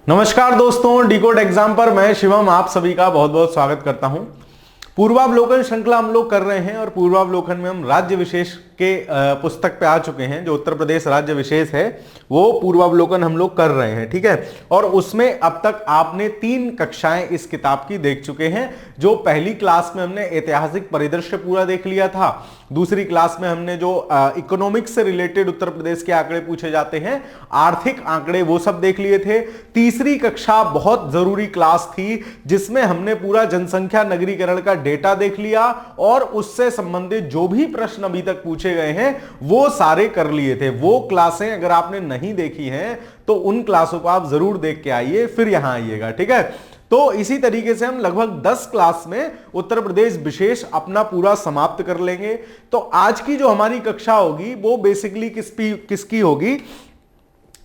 नमस्कार दोस्तों, decode exam पर मैं शिवम आप सभी का बहुत बहुत स्वागत करता हूं। पूर्वावलोकन श्रृंखला हम लोग कर रहे हैं और पूर्वावलोकन में हम राज्य विशेष के पुस्तक पे आ चुके हैं। जो उत्तर प्रदेश राज्य विशेष है वो पूर्वावलोकन हम लोग कर रहे हैं, ठीक है। और उसमें अब तक आपने 3 कक्षाएं इस किताब की देख चुके हैं। जो पहली क्लास में हमने ऐतिहासिक परिदृश्य पूरा देख लिया था, दूसरी क्लास में हमने जो इकोनॉमिक्स से रिलेटेड उत्तर प्रदेश के आंकड़े पूछे जाते हैं, आर्थिक आंकड़े, वो सब देख लिए थे। तीसरी कक्षा बहुत जरूरी क्लास थी जिसमें हमने पूरा जनसंख्या नगरीकरण का डेटा देख लिया और उससे संबंधित जो भी प्रश्न अभी तक पूछे गए हैं वो सारे कर लिए थे। वो क्लासें अगर आपने नहीं देखी हैं तो उन क्लासों को आप जरूर देख के आइए, फिर यहां आइएगा, ठीक है। तो इसी तरीके से हम लगभग 10 क्लास में उत्तर प्रदेश विशेष अपना पूरा समाप्त कर लेंगे। तो आज की जो हमारी कक्षा होगी वो बेसिकली किसकी होगी?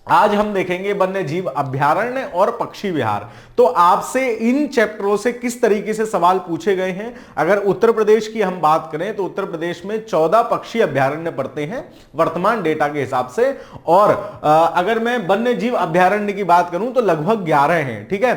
आज हम देखेंगे वन्य जीव अभयारण्य और पक्षी विहार। तो आपसे इन चैप्टरों से किस तरीके से सवाल पूछे गए हैं। अगर उत्तर प्रदेश की हम बात करें तो उत्तर प्रदेश में 14 पक्षी अभयारण्य पड़ते हैं वर्तमान डेटा के हिसाब से, और अगर मैं वन्य जीव अभयारण्य की बात करूं तो लगभग 11 हैं, ठीक है।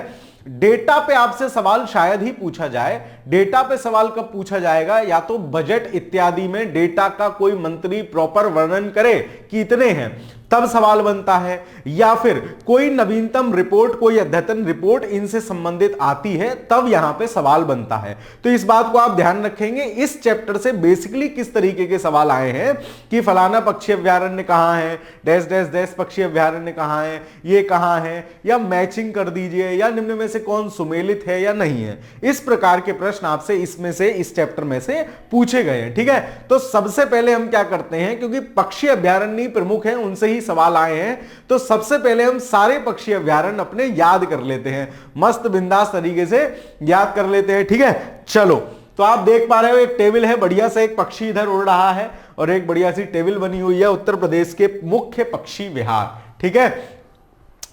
डेटा पे आपसे सवाल शायद ही पूछा जाए। डेटा पे सवाल कब पूछा जाएगा? या तो बजट इत्यादि में डेटा का कोई मंत्री प्रॉपर वर्णन करे कि इतने हैं, तब सवाल बनता है, या फिर कोई नवीनतम रिपोर्ट, कोई अद्यतन रिपोर्ट इनसे संबंधित आती है, तब यहां पे सवाल बनता है। तो इस बात को आप ध्यान रखेंगे। इस चैप्टर से बेसिकली किस तरीके के सवाल आए हैं कि फलाना पक्षी अभयारण्य कहां है, डैश डैश डैश पक्षी अभयारण्य कहां है, ये कहां है, या मैचिंग कर दीजिए, या निम्न में से कौन सुमेलित है या नहीं है। इस प्रकार के प्रश्न आपसे इसमें से, इस चैप्टर में से पूछे गए हैं, ठीक है। तो सबसे पहले हम क्या करते हैं, क्योंकि पक्षी अभयारण्य प्रमुख हैं, उनसे ही सवाल आए हैं, तो सबसे पहले हम सारे पक्षी अभयारण्य अपने याद कर लेते हैं, मस्त बिंदास तरीके से याद कर लेते हैं, ठीक है। चलो, तो आप देख पा रहे हो एक टेबल है, बढ़िया सा एक पक्षी इधर उड़ रहा है और एक बढ़िया सी टेबल बनी हुई है उत्तर प्रदेश के मुख्य पक्षी विहार, ठीक है।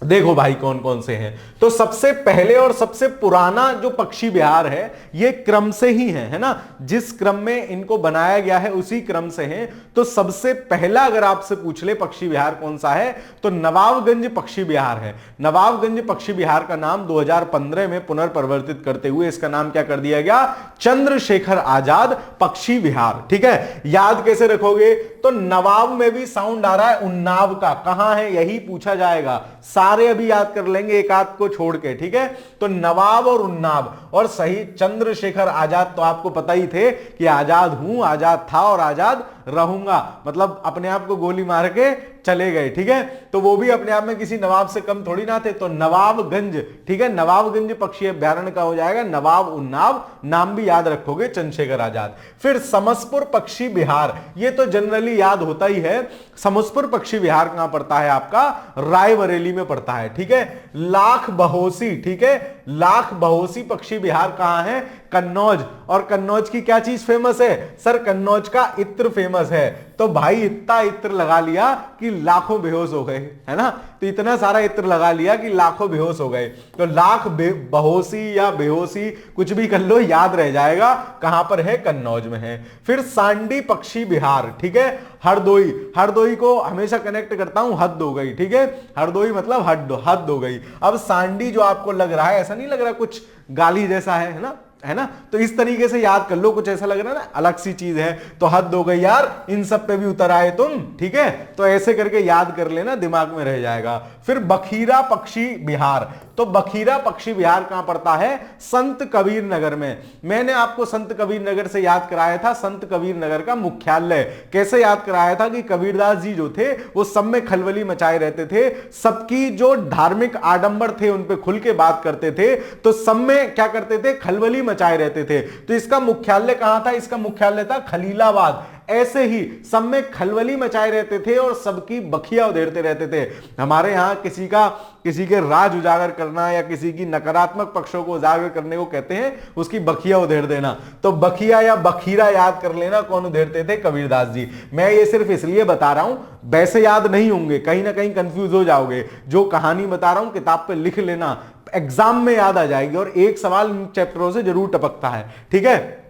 देखो भाई कौन कौन से हैं। तो सबसे पहले और सबसे पुराना जो पक्षी विहार है ये क्रम से ही है ना, जिस क्रम में इनको बनाया गया है उसी क्रम से है। तो सबसे पहला अगर आपसे पूछ ले पक्षी विहार कौन सा है तो नवाबगंज पक्षी विहार है। नवाबगंज पक्षी विहार का नाम 2015 में पुनर्परिवर्तित करते हुए इसका नाम क्या कर दिया गया? चंद्रशेखर आजाद पक्षी विहार, ठीक है। याद कैसे रखोगे? तो नवाब में भी साउंड आ रहा है उन्नाव का, कहां है यही पूछा जाएगा। सारे अभी याद कर लेंगे एक आध को छोड़ के, ठीक है। तो नवाब और उन्नाव, और सही चंद्रशेखर आजाद तो आपको पता ही थे कि आजाद हूं, आजाद था और आजाद रहूंगा, मतलब अपने आप को गोली मार के चले गए, ठीक है। तो वो भी अपने आप में किसी नवाब से कम थोड़ी ना थे। तो नवाबगंज, ठीक है, नवाबगंज पक्षी अभयारण्य का हो जाएगा नवाब उन्नाव, नाम भी याद रखोगे चंद्रशेखर आजाद। फिर समसपुर पक्षी विहार, ये तो जनरली याद होता ही है। समसपुर पक्षी विहार कहां पड़ता है आपका? रायबरेली में पड़ता है, ठीक है। लाख बहोसी, ठीक है, लाख बहोसी पक्षी विहार कहां है? कन्नौज। और कन्नौज की क्या चीज फेमस है? सर कन्नौज का इत्र फेमस है। तो भाई इतना इत्र लगा लिया कि लाखों बेहोश हो गए, है ना। तो इतना सारा इत्र लगा लिया कि लाखों बेहोश हो गए। तो लाख बहोसी या बेहोसी कुछ भी कर लो, याद रह जाएगा कहां पर है? कन्नौज में है। फिर सांडी पक्षी विहार, ठीक है, हरदोई। हरदोई को हमेशा कनेक्ट करता हूं, हद हो गई, ठीक है। हरदोई मतलब हद हो गई। अब सांडी जो आपको लग रहा है, ऐसा नहीं लग रहा कुछ गाली जैसा है ना, है ना। तो इस तरीके से याद कर लो, कुछ ऐसा लग रहा है ना अलग सी चीज है, तो हद हो गई यार, इन सब पे भी उतर आए तुम, ठीक है। तो ऐसे करके याद कर लेना, दिमाग में रह जाएगा। फिर बखीरा पक्षी विहार, तो बखीरा पक्षी विहार कहां पड़ता है? संत कबीर नगर में। मैंने आपको संत कबीर नगर से याद कराया था संत कबीर नगर का मुख्यालय। कैसे याद कराया था कि कबीरदास जी जो थे वो सब में खलबली मचाए रहते थे, सबकी जो धार्मिक आडंबर थे उन पे खुल के बात करते थे, तो सब में क्या करते थे? खलबली मचाए रहते थे। तो इसका मुख्यालय कहां था? इसका मुख्यालय था खलीलाबाद। ऐसे ही सब में खलबली मचाए रहते थे और सबकी बखिया उधेड़ते रहते थे। हमारे यहां किसी के राज उजागर करना या किसी की नकारात्मक पक्षों को उजागर करने को कहते हैं, उसकी बखिया उधेड़ देना। तो बखिया या बखीरा याद कर लेना, कौन उधेड़ते थे? कबीरदास जी। मैं ये सिर्फ इसलिए बता रहा हूं, वैसे याद नहीं होंगे, कहीं ना कहीं कंफ्यूज हो जाओगे। जो कहानी बता रहा हूं किताब पे लिख लेना, एग्जाम में याद आ जाएगी, और एक सवाल इन चैप्टरों से जरूर टपकता है, ठीक है।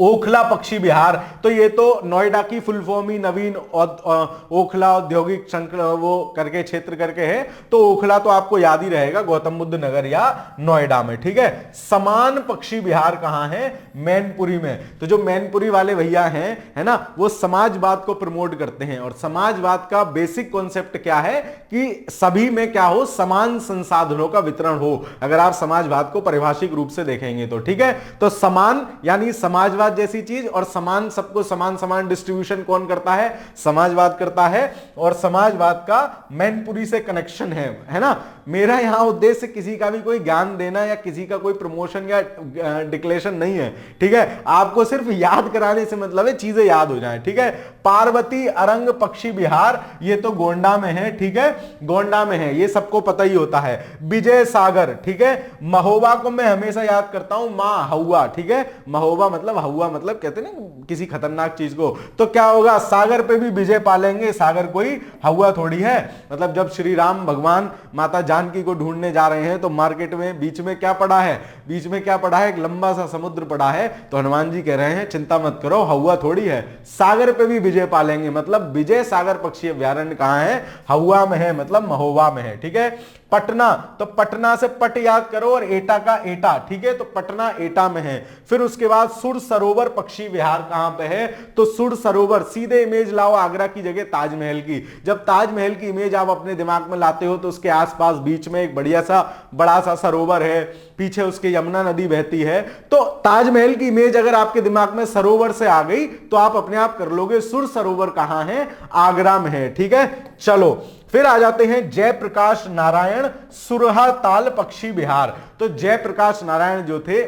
ओखला पक्षी विहार, तो ये तो नोएडा की फुल फॉर्म ही नवीन ओखला औद्योगिक वो करके क्षेत्र करके है, तो ओखला तो आपको याद ही रहेगा गौतम बुद्ध नगर या नोएडा में, ठीक है। समान पक्षी विहार कहां है? मैनपुरी में। तो जो मैनपुरी वाले भैया हैं, है ना, वो समाजवाद को प्रमोट करते हैं, और समाजवाद का बेसिक कॉन्सेप्ट क्या है कि सभी में क्या हो, समान संसाधनों का वितरण हो, अगर आप समाजवाद को परिभाषिक रूप से देखेंगे तो, ठीक है। तो समान यानी समाजवाद जैसी चीज, और समान, सबको समान समान डिस्ट्रीब्यूशन कौन करता है? समाजवाद करता है, और समाजवाद का मैनपुरी से कनेक्शन है ना। मेरा यहां उद्देश्य किसी का भी कोई ज्ञान देना या किसी का कोई प्रमोशन या डिक्लेरेशन नहीं है, ठीक है। आपको सिर्फ याद कराने से मतलब है चीजें याद हो जाएं, ठीक है। पार्वती अरंग पक्षी विहार, ये तो गोंडा में है, ठीक है, गोंडा में है, ये सबको पता ही होता है। विजय सागर, ठीक है। महोबा को मैं हमेशा याद करता हूं मां हवा, ठीक है। महोबा मतलब हवा मतलब कहते हैं ना किसी खतरनाक चीज को, तो क्या होगा, सागर पे भी विजय पालेंगे, सागर कोई हवा थोड़ी है। मतलब जब श्री राम भगवान माता जानकी को ढूंढने जा रहे हैं तो मार्केट में बीच में क्या पड़ा है? बीच में क्या पड़ा है? एक लंबा सा समुद्र पड़ा है, तो हनुमान जी कह रहे हैं चिंता मत करो, हवा थोड़ी है, सागर पे भी विजय पालेंगे। मतलब विजय सागर पक्षी अभ्यारण्य कहां है? हवा में है, मतलब महोबा में है, ठीक है। पटना, तो पटना से पट याद करो और एटा का एटा, ठीक है, तो पटना एटा में है। फिर उसके बाद सुर सरोवर पक्षी विहार कहां पे है? तो सुर सरोवर, सीधे इमेज लाओ आगरा की जगह ताजमहल की। जब ताजमहल की इमेज आप अपने दिमाग में लाते हो तो उसके आसपास बीच में एक बड़ा सा सरोवर है, पीछे उसके यमुना नदी बहती है, तो ताजमहल की इमेज अगर आपके दिमाग में सरोवर से आ गई तो आप अपने आप कर लोगे सुर सरोवर कहां है? आगरा में है, ठीक है। चलो फिर आ जाते हैं जयप्रकाश नारायण सुरहा ताल पक्षी विहार। तो जयप्रकाश नारायण जो थे,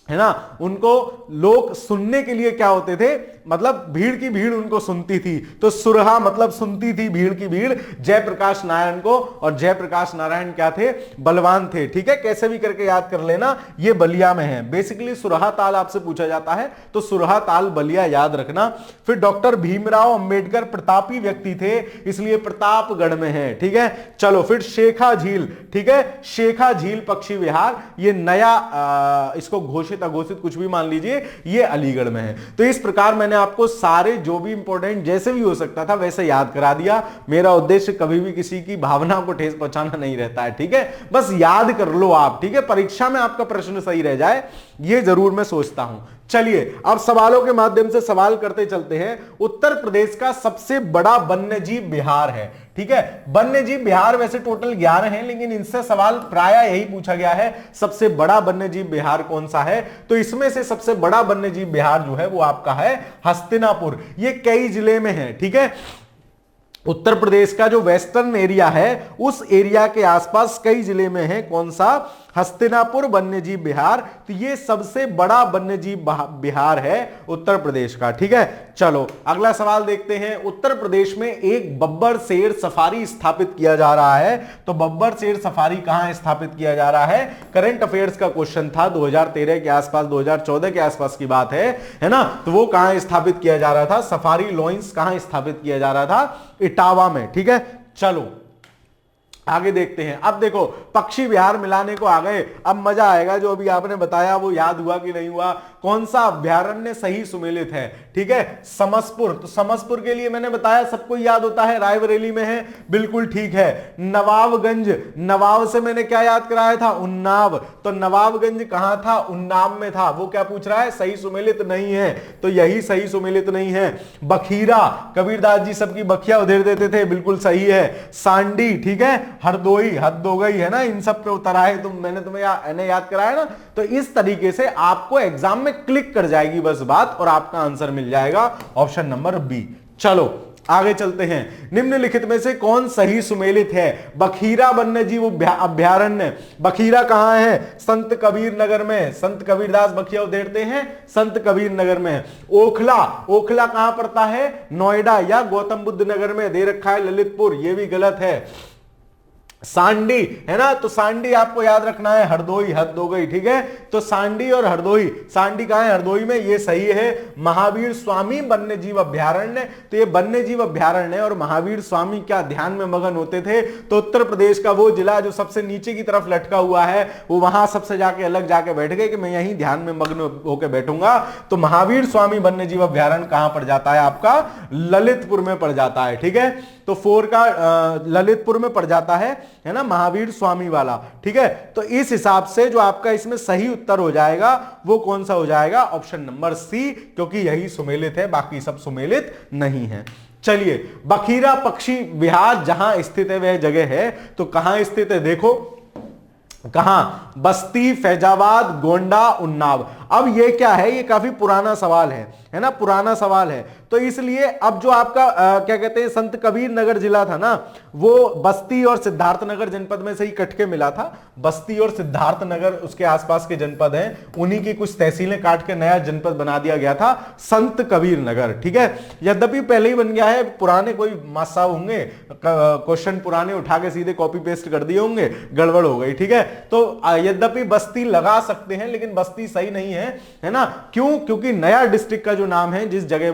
है ना, उनको लोग सुनने के लिए क्या होते थे? मतलब भीड़ की भीड़ उनको सुनती थी, तो सुरहा मतलब सुनती थी भीड़ की भीड़ जयप्रकाश नारायण को। और जयप्रकाश नारायण क्या थे? बलवान थे, ठीक है। कैसे भी करके याद कर लेना, ये बलिया में है। बेसिकली सुरहा ताल आपसे पूछा जाता है तो सुरहा ताल बलिया याद रखना। फिर डॉक्टर भीमराव अंबेडकर प्रतापी व्यक्ति थे, इसलिए प्रतापगढ़ में है, ठीक है। चलो फिर शेखा झील, ठीक है, शेखा झील पक्षी विहार, ये नया इसको घोषित अघोषित कुछ भी मान लीजिए, ये अलीगढ़ में है। तो इस प्रकार मैंने आपको सारे जो भी इंपॉर्टेंट जैसे भी हो सकता था वैसे याद करा दिया। मेरा उद्देश्य कभी भी किसी की भावना को ठेस पहुंचाना नहीं रहता है, ठीक है। बस याद कर लो आप, ठीक है, परीक्षा में आपका प्रश्न सही रह जाए ये जरूर मैं सोचता हूं। चलिए अब सवालों के माध्यम से सवाल करते चलते हैं। उत्तर प्रदेश का सबसे बड़ा वन्यजीव विहार है, ठीक है। वन्यजीव विहार वैसे टोटल 11 हैं, लेकिन इनसे सवाल प्रायः यही पूछा गया है, सबसे बड़ा वन्यजीव विहार कौन सा है? तो इसमें से सबसे बड़ा वन्यजीव विहार जो है वो आपका है हस्तिनापुर। ये कई जिले में है, ठीक है। उत्तर प्रदेश का जो वेस्टर्न एरिया है उस एरिया के आसपास कई जिले में है, कौन सा? हस्तिनापुर वन्यजीव विहार। तो ये सबसे बड़ा वन्यजीव विहार है उत्तर प्रदेश का, ठीक है। चलो अगला सवाल देखते हैं। उत्तर प्रदेश में एक बब्बर शेर सफारी स्थापित किया जा रहा है, तो बब्बर शेर सफारी कहां स्थापित किया जा रहा है? करंट अफेयर्स का क्वेश्चन था, 2013 के आसपास, 2014 के आसपास की बात है ना। तो वो कहां स्थापित किया जा रहा था? सफारी लॉइंस कहां स्थापित किया जा रहा था? इटावा में, ठीक है। चलो आगे देखते हैं। अब देखो पक्षी विहार मिलाने को आ गए, अब मजा आएगा। जो अभी आपने बताया वो याद हुआ कि नहीं हुआ? कौन सा अभ्यारण्य सही सुमेलित है? ठीक है, समसपुर। तो समसपुर के लिए मैंने बताया सबको याद होता है, रायबरेली में है, बिल्कुल ठीक है। नवाबगंज, नवाब से मैंने क्या याद कराया था? उन्नाव। तो नवाबगंज कहां था? उन्नाव में था। वो क्या पूछ रहा है? सही सुमेलित नहीं है, तो यही सही सुमेलित नहीं है। बखीरा, कबीरदास जी सबकी बखिया उधेर देते थे, बिल्कुल सही है। सांडी, ठीक है। हरदोई, हद हो गई है ना, इन सब पे उतर आए तुम, मैंने तुम्हें याद कराया ना। तो इस तरीके से आपको एग्जाम में क्लिक कर जाएगी बस बात, और आपका आंसर मिल जाएगा ऑप्शन नंबर बी। चलो आगे चलते हैं। निम्नलिखित में से कौन सही सुमेलित है? बखीरा वन्यजीव अभ्यारण्य, बखीरा कहां है? संत कबीर नगर में। संत कबीरदास बखिया उधेड़ते हैं संत कबीर नगर में। ओखला, ओखला कहां पड़ता है? नोएडा या गौतम बुद्ध नगर में दे रखा है ललितपुर, यह भी गलत है। सांडी है ना, तो सांडी आपको याद रखना है, हरदोई हद हो गई, ठीक है। तो सांडी और हरदोई, सांडी कहां है, हरदोई में, ये सही है। महावीर स्वामी वन्य जीव अभ्यारण्य, तो ये वन्य जीव अभ्यारण्य है। और महावीर स्वामी क्या ध्यान में मगन होते थे, तो उत्तर प्रदेश का वो जिला जो सबसे नीचे की तरफ लटका हुआ है, वो वहां सबसे जाके अलग जाके बैठ गए कि मैं यहीं ध्यान में मग्न होकर बैठूंगा। तो महावीर स्वामी वन्य जीव अभ्यारण्य कहां पड़ जाता है आपका, ललितपुर में पड़ जाता है, ठीक है। तो 4 का ललितपुर में पड़ जाता है ना, महावीर स्वामी वाला, ठीक है। तो इस हिसाब से जो आपका इसमें सही उत्तर हो जाएगा वो कौन सा हो जाएगा, ऑप्शन नंबर सी, क्योंकि यही सुमेलित है, बाकी सब सुमेलित नहीं है। चलिए, बखीरा पक्षी विहार जहां स्थित है वह जगह है, तो कहां स्थित है, देखो कहां, बस्ती, फैजाबाद, गोंडा, उन्नाव। अब ये क्या है, ये काफी पुराना सवाल है ना, पुराना सवाल है। तो इसलिए अब जो आपका क्या कहते हैं, संत कबीर नगर जिला था ना, वो बस्ती और सिद्धार्थनगर जनपद में से ही कट के मिला था। बस्ती और सिद्धार्थनगर उसके आसपास के जनपद हैं, उन्हीं की कुछ तहसीलें काट के नया जनपद बना दिया गया था, संत कबीर नगर, ठीक है। यद्यपि पहले ही बन गया है, पुराने कोई मासाब होंगे, क्वेश्चन पुराने उठा के सीधे कॉपी पेस्ट कर दिए होंगे, गड़बड़ हो गई, ठीक है। तो यद्यपि बस्ती लगा सकते हैं, लेकिन बस्ती सही नहीं है ना, क्यों, क्योंकि नया डिस्ट्रिक्ट का जो नाम है, जिस जगह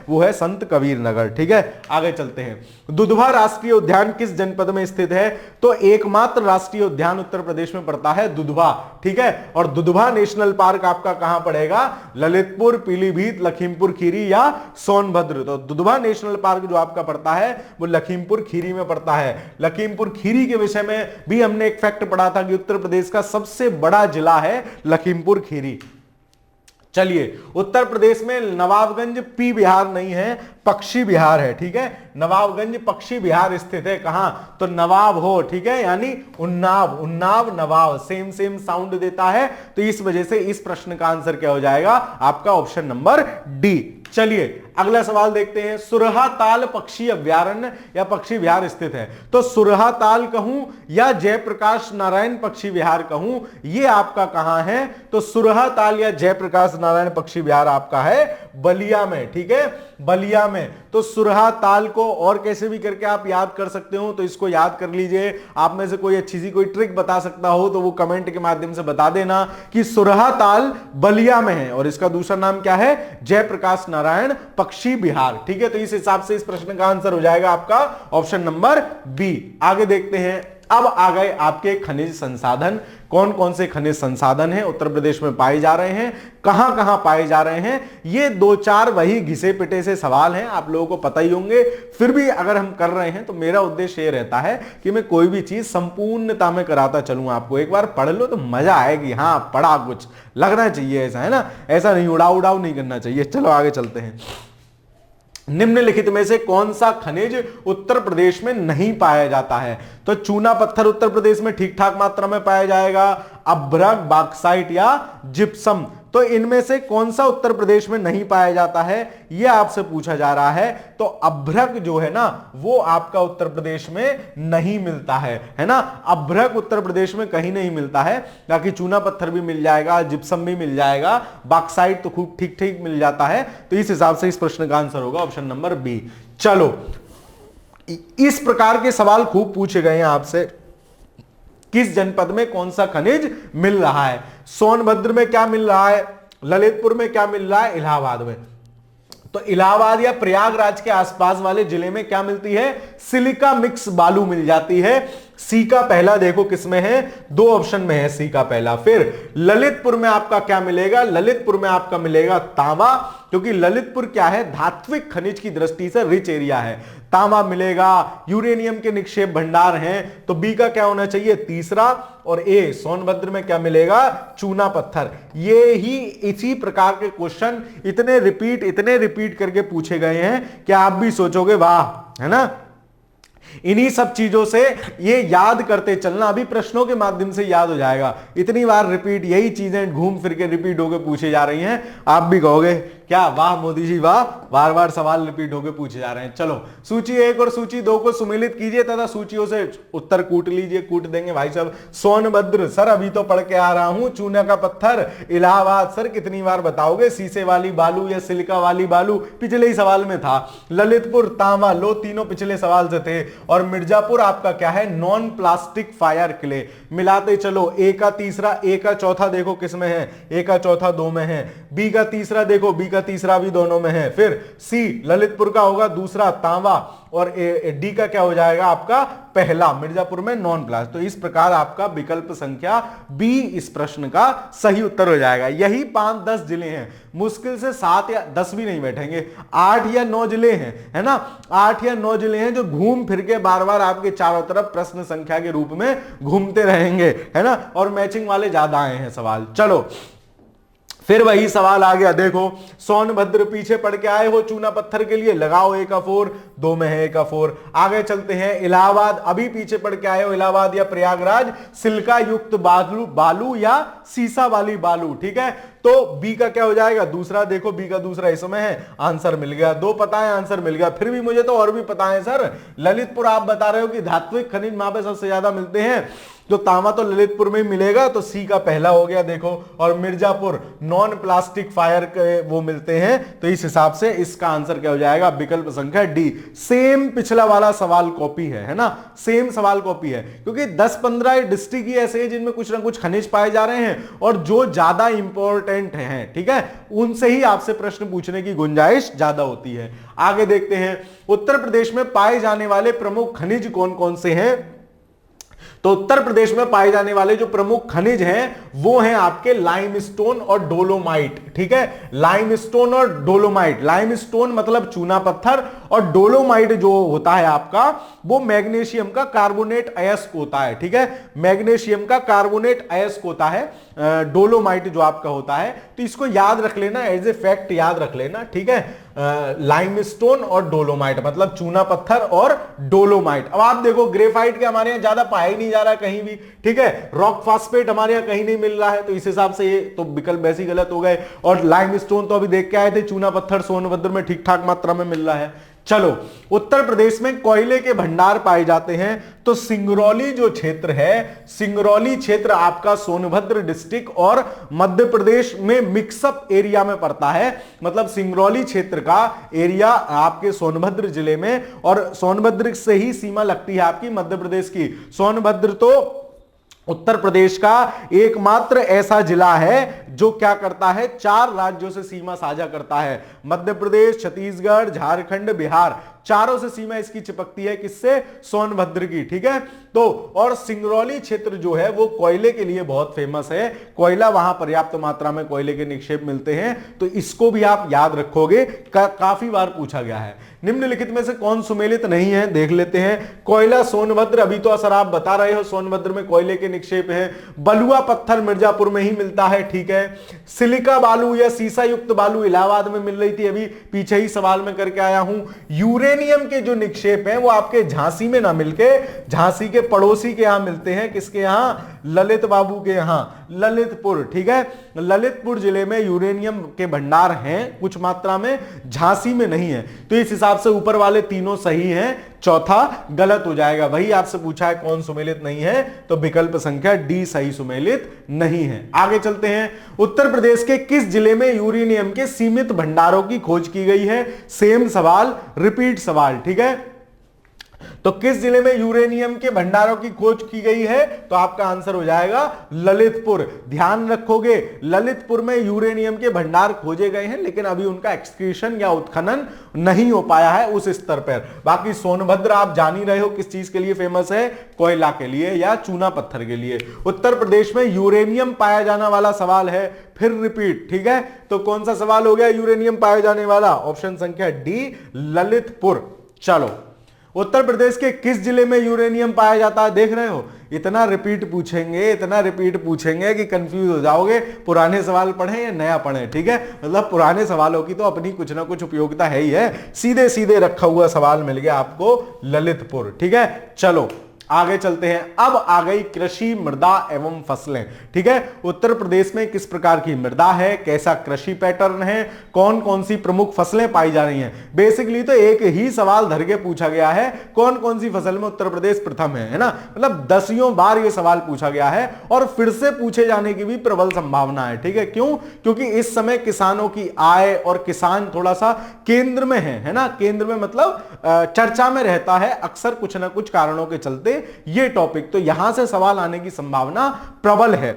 वो है संत कबीर नगर, ठीक है। आगे चलते हैं। दुधवा राष्ट्रीय उद्यान किस जनपद में स्थित है, तो एकमात्र राष्ट्रीय उद्यान उत्तर प्रदेश में पड़ता है दुधवा, ठीक है। और दुधवा नेशनल पार्क आपका कहां पड़ेगा, ललितपुर, पीलीभीत, लखीमपुर खीरी या सोनभद्र। तो दुधवा नेशनल पार्क जो आपका पड़ता है वो लखीमपुर खीरी में पड़ता है। लखीमपुर खीरी के विषय में भी हमने एक फैक्ट पढ़ा था कि उत्तर प्रदेश का सबसे बड़ा जिला है लखीमपुर खीरी। चलिए, उत्तर प्रदेश में नवाबगंज पी बिहार नहीं है, पक्षी बिहार है, ठीक है। नवाबगंज पक्षी बिहार स्थित है कहां, तो नवाब हो, ठीक है, यानी उन्नाव, उन्नाव नवाब सेम सेम साउंड देता है। तो इस वजह से इस प्रश्न का आंसर क्या हो जाएगा आपका, ऑप्शन नंबर डी। चलिए अगला सवाल देखते हैं। सुरहा ताल पक्षी अभ्यारण्य या पक्षी विहार स्थित है, तो सुरहा ताल कहूं या जयप्रकाश नारायण पक्षी विहार कहूं, ये आपका कहां है, तो सुरहा ताल या जयप्रकाश नारायण पक्षी विहार आपका है बलिया में, ठीक है, बलिया में। तो सुरहा ताल को और कैसे भी करके आप याद कर सकते हो, तो इसको याद कर लीजिए। आप में से कोई अच्छी सी कोई ट्रिक बता सकता हो तो वो कमेंट के माध्यम से बता देना कि सुरहा ताल बलिया में है और इसका दूसरा नाम क्या है, जयप्रकाश नारायण पक्षी विहार, ठीक है। तो इस हिसाब से इस प्रश्न का आंसर हो जाएगा आपका ऑप्शन नंबर बी। आगे देखते हैं। अब आ गए आपके खनिज संसाधन। कौन कौन से खनिज संसाधन हैं उत्तर प्रदेश में पाए जा रहे हैं, कहां कहां पाए जा रहे हैं, ये 2-4 वही घिसे पिटे से सवाल हैं, आप लोगों को पता ही होंगे। फिर भी अगर हम कर रहे हैं तो मेरा उद्देश्य ये रहता है कि मैं कोई भी चीज संपूर्णता में कराता चलूं। आपको एक बार पढ़ लो तो मजा आएगी, हाँ पढ़ा कुछ लगना चाहिए, ऐसा है ना, ऐसा नहीं उड़ाव उड़ाव नहीं करना चाहिए। चलो आगे चलते हैं। निम्नलिखित में से कौन सा खनिज उत्तर प्रदेश में नहीं पाया जाता है, तो चूना पत्थर उत्तर प्रदेश में ठीक ठाक मात्रा में पाया जाएगा, अभ्रक, बॉक्साइट या जिप्सम। तो इनमें से कौन सा उत्तर प्रदेश में नहीं पाया जाता है, यह आपसे पूछा जा रहा है। तो अभ्रक जो है ना वो आपका उत्तर प्रदेश में नहीं मिलता है ना, अभ्रक उत्तर प्रदेश में कहीं नहीं मिलता है। बाकी चूना पत्थर भी मिल जाएगा, जिप्सम भी मिल जाएगा, बॉक्साइट तो खूब ठीक ठीक मिल जाता है। तो इस हिसाब से इस प्रश्न का आंसर होगा ऑप्शन नंबर बी। चलो, इस प्रकार के सवाल खूब पूछे गए हैं आपसे, किस जनपद में कौन सा खनिज मिल रहा है, सोनभद्र में क्या मिल रहा है, ललितपुर में क्या मिल रहा है, इलाहाबाद में। तो इलाहाबाद या प्रयागराज के आसपास वाले जिले में क्या मिलती है, सिलिका मिक्स बालू मिल जाती है। सी का पहला देखो किसमें है, 2 ऑप्शन में है सी का पहला। फिर ललितपुर में आपका क्या मिलेगा, ललितपुर में आपका मिलेगा तांबा, क्योंकि ललितपुर क्या है, धात्विक खनिज की दृष्टि से रिच एरिया है, तांबा मिलेगा, यूरेनियम के निक्षेप भंडार हैं। तो बी का क्या होना चाहिए, तीसरा। और ए सोनभद्र में क्या मिलेगा, चूना पत्थर। ये ही इसी प्रकार के क्वेश्चन इतने रिपीट करके पूछे गए हैं कि आप भी सोचोगे वाह, है ना। इन्हीं सब चीजों से ये याद करते चलना, अभी प्रश्नों के माध्यम से याद हो जाएगा। इतनी बार रिपीट, यही चीजें घूम फिर के रिपीट होकर पूछे जा रही हैं। आप भी कहोगे क्या वाह मोदी जी वाह, बार बार सवाल रिपीट होकर पूछे जा रहे हैं। चलो सूची 1 और सूची 2 को सुमेलित कीजिए तथा सूचियों से उत्तर कूट लीजिए। कूट देंगे भाई साहब। सोनभद्र सर अभी तो पढ़ के आ रहा हूं, चूना का पत्थर, इलाहाबाद सर कितनी बार बताओगे, शीशे वाली बालू या सिलिका वाली बालू पिछले ही सवाल में था, ललितपुर, तांबा, लो तीनों पिछले सवाल से थे। और मिर्जापुर आपका क्या है, नॉन प्लास्टिक फायर क्ले। मिलाते चलो, ए का तीसरा, ए का चौथा देखो किस में है, ए का चौथा 2 में है, बी का तीसरा देखो, बी का तीसरा भी दोनों में है, फिर सी ललितपुर का होगा दूसरा तांबा, और डी का क्या हो जाएगा आपका पहला, मिर्जापुर में नॉन प्लास्टिक। तो इस प्रकार आपका विकल्प संख्या बी इस प्रश्न का सही उत्तर हो जाएगा। यही 5-10 जिले हैं, मुश्किल से 7 या 10 भी नहीं बैठेंगे, 8 या 9 जिले हैं, है ना, 8 या 9 जिले हैं जो घूम फिर के बार बार आपके चारों तरफ प्रश्न संख्या के रूप में घूमते रहेंगे, है ना, और मैचिंग वाले ज्यादा आए हैं सवाल। चलो फिर वही सवाल आ गया, देखो सोनभद्र पीछे पड़ के आए हो चूना पत्थर के लिए, लगाओ ए का 4, 2 में है ए का 4। आगे चलते हैं, इलाहाबाद अभी पीछे पड़ के आए हो, इलाहाबाद या प्रयागराज, सिल्का युक्त बालू या सीसा वाली बालू, ठीक है, तो बी का क्या हो जाएगा दूसरा, देखो बी का दूसरा इसमें है, आंसर मिल गया, 2 पता है, आंसर मिल गया। फिर भी मुझे तो और भी पता है सर, ललितपुर आप बता रहे हो कि धात्विक खनिज वहां पे सबसे ज्यादा मिलते हैं, तो तांबा तो ललितपुर में ही मिलेगा, तो सी का पहला हो गया देखो, और मिर्जापुर नॉन प्लास्टिक फायर के वो मिलते हैं, तो इस हिसाब से इसका आंसर क्या हो जाएगा, विकल्प संख्या डी। सेम पिछला वाला सवाल कॉपी है ना, सेम सवाल कॉपी है, क्योंकि 10-15 डिस्ट्रिक्ट ही ऐसे हैं जिनमें कुछ ना कुछ खनिज पाए जा रहे हैं, और जो ज्यादा इंपॉर्टेंट हैं, ठीक है, उनसे ही आपसे प्रश्न पूछने की गुंजाइश ज्यादा होती है। आगे देखते हैं, उत्तर प्रदेश में पाए जाने वाले प्रमुख खनिज कौन कौन से हैं। तो उत्तर प्रदेश में पाए जाने वाले जो प्रमुख खनिज हैं वो हैं आपके लाइमस्टोन और डोलोमाइट, ठीक है, लाइमस्टोन और डोलोमाइट। लाइमस्टोन मतलब चूना पत्थर, और डोलोमाइट जो होता है आपका वो मैग्नीशियम का कार्बोनेट अयस्क होता है, ठीक है, मैग्नीशियम का कार्बोनेट अयस्क होता है डोलोमाइट जो आपका होता है। तो इसको याद रख लेना, एज ए फैक्ट याद रख लेना, ठीक है, लाइमस्टोन और डोलोमाइट मतलब चूना पत्थर और डोलोमाइट। अब आप देखो ग्रेफाइट के हमारे यहां ज्यादा पाया ही नहीं जा रहा कहीं भी, ठीक है, रॉक फास्फेट हमारे यहां कहीं नहीं मिल रहा है, तो इस हिसाब से ये तो विकल्प वैसे ही गलत हो गए। और लाइमस्टोन तो अभी देख के आए थे, चूना पत्थर सोनभद्र में ठीक ठाक मात्रा में मिल रहा है। चलो, उत्तर प्रदेश में कोयले के भंडार पाए जाते हैं, तो सिंगरौली जो क्षेत्र है, सिंगरौली क्षेत्र आपका सोनभद्र डिस्ट्रिक्ट और मध्य प्रदेश में मिक्सअप एरिया में पड़ता है, मतलब सिंगरौली क्षेत्र का एरिया आपके सोनभद्र जिले में, और सोनभद्र से ही सीमा लगती है आपकी मध्य प्रदेश की। सोनभद्र तो उत्तर प्रदेश का एकमात्र ऐसा जिला है जो क्या करता है, 4 राज्यों से सीमा साझा करता है, मध्य प्रदेश, छत्तीसगढ़, झारखंड, बिहार, चारों से सीमा इसकी चिपकती है, किससे, सोनभद्र की, ठीक है। तो और सिंगरौली क्षेत्र जो है वो कोयले के लिए बहुत फेमस है, कोयला वहां पर्याप्त मात्रा में कोयले के निक्षेप मिलते हैं, तो इसको भी आप याद रखोगे, काफी बार पूछा गया है। निम्नलिखित में से कौन सुमेलित नहीं है, देख लेते हैं। कोयला सोनभद्र, अभी तो सर आप बता रहे हो सोनभद्र में कोयले के निक्षेप है। बलुआ पत्थर मिर्जापुर में ही मिलता है, ठीक है। सिलिका बालू या सीसा युक्त बालू इलाहाबाद में मिल रही थी, अभी पीछे ही सवाल में करके आया हूं। यूरेनियम के जो निक्षेप हैं वो आपके झांसी में ना मिलके झांसी के पड़ोसी के यहां मिलते हैं, किसके यहां, ललित बाबू के यहां, ललितपुर, ठीक है, ललितपुर जिले में यूरेनियम के भंडार हैं कुछ मात्रा में, झांसी में नहीं है। तो इस हिसाब से ऊपर वाले तीनों सही हैं, चौथा गलत हो जाएगा। वही आपसे पूछा है कौन सुमेलित नहीं है, तो विकल्प संख्या डी सही सुमेलित नहीं है। आगे चलते हैं, उत्तर प्रदेश के किस जिले में यूरेनियम के सीमित भंडारों की खोज की गई है। सेम सवाल, रिपीट सवाल, ठीक है। तो किस जिले में यूरेनियम के भंडारों की खोज की गई है, तो आपका आंसर हो जाएगा ललितपुर। ध्यान रखोगे, ललितपुर में यूरेनियम के भंडार खोजे गए हैं, लेकिन अभी उनका एक्सक्रीशन या उत्खनन नहीं हो पाया है उस स्तर पर। बाकी सोनभद्र आप जान ही रहे हो किस चीज के लिए फेमस है, कोयला के लिए या चूना पत्थर के लिए। उत्तर प्रदेश में यूरेनियम पाया जाने वाला सवाल है, फिर रिपीट, ठीक है। तो कौन सा सवाल हो गया यूरेनियम पाए जाने वाला, ऑप्शन संख्या डी ललितपुर। चलो, उत्तर प्रदेश के किस जिले में यूरेनियम पाया जाता है, देख रहे हो, इतना रिपीट पूछेंगे, इतना रिपीट पूछेंगे कि कंफ्यूज हो जाओगे, पुराने सवाल पढ़ें या नया पढ़ें, ठीक है। मतलब पुराने सवालों की तो अपनी कुछ ना कुछ उपयोगिता है ही है। सीधे सीधे रखा हुआ सवाल मिल गया आपको ललितपुर, ठीक है। चलो आगे चलते हैं। अब आ गई कृषि, मृदा एवं फसलें। ठीक है, उत्तर प्रदेश में किस प्रकार की मृदा है, कैसा कृषि पैटर्न है, कौन कौन सी प्रमुख फसलें पाई जा रही हैं। बेसिकली तो एक ही सवाल धर के पूछा गया है, कौन कौन सी फसल में उत्तर प्रदेश प्रथम है ना, मतलब दसियों बार यह सवाल पूछा गया है और फिर से पूछे जाने की भी प्रबल संभावना है। ठीक है, क्यों? क्योंकि इस समय किसानों की आय और किसान थोड़ा सा केंद्र में है ना, केंद्र में मतलब चर्चा में रहता है अक्सर कुछ ना कुछ कारणों के चलते ये टॉपिक, तो यहां से सवाल आने की संभावना प्रबल है।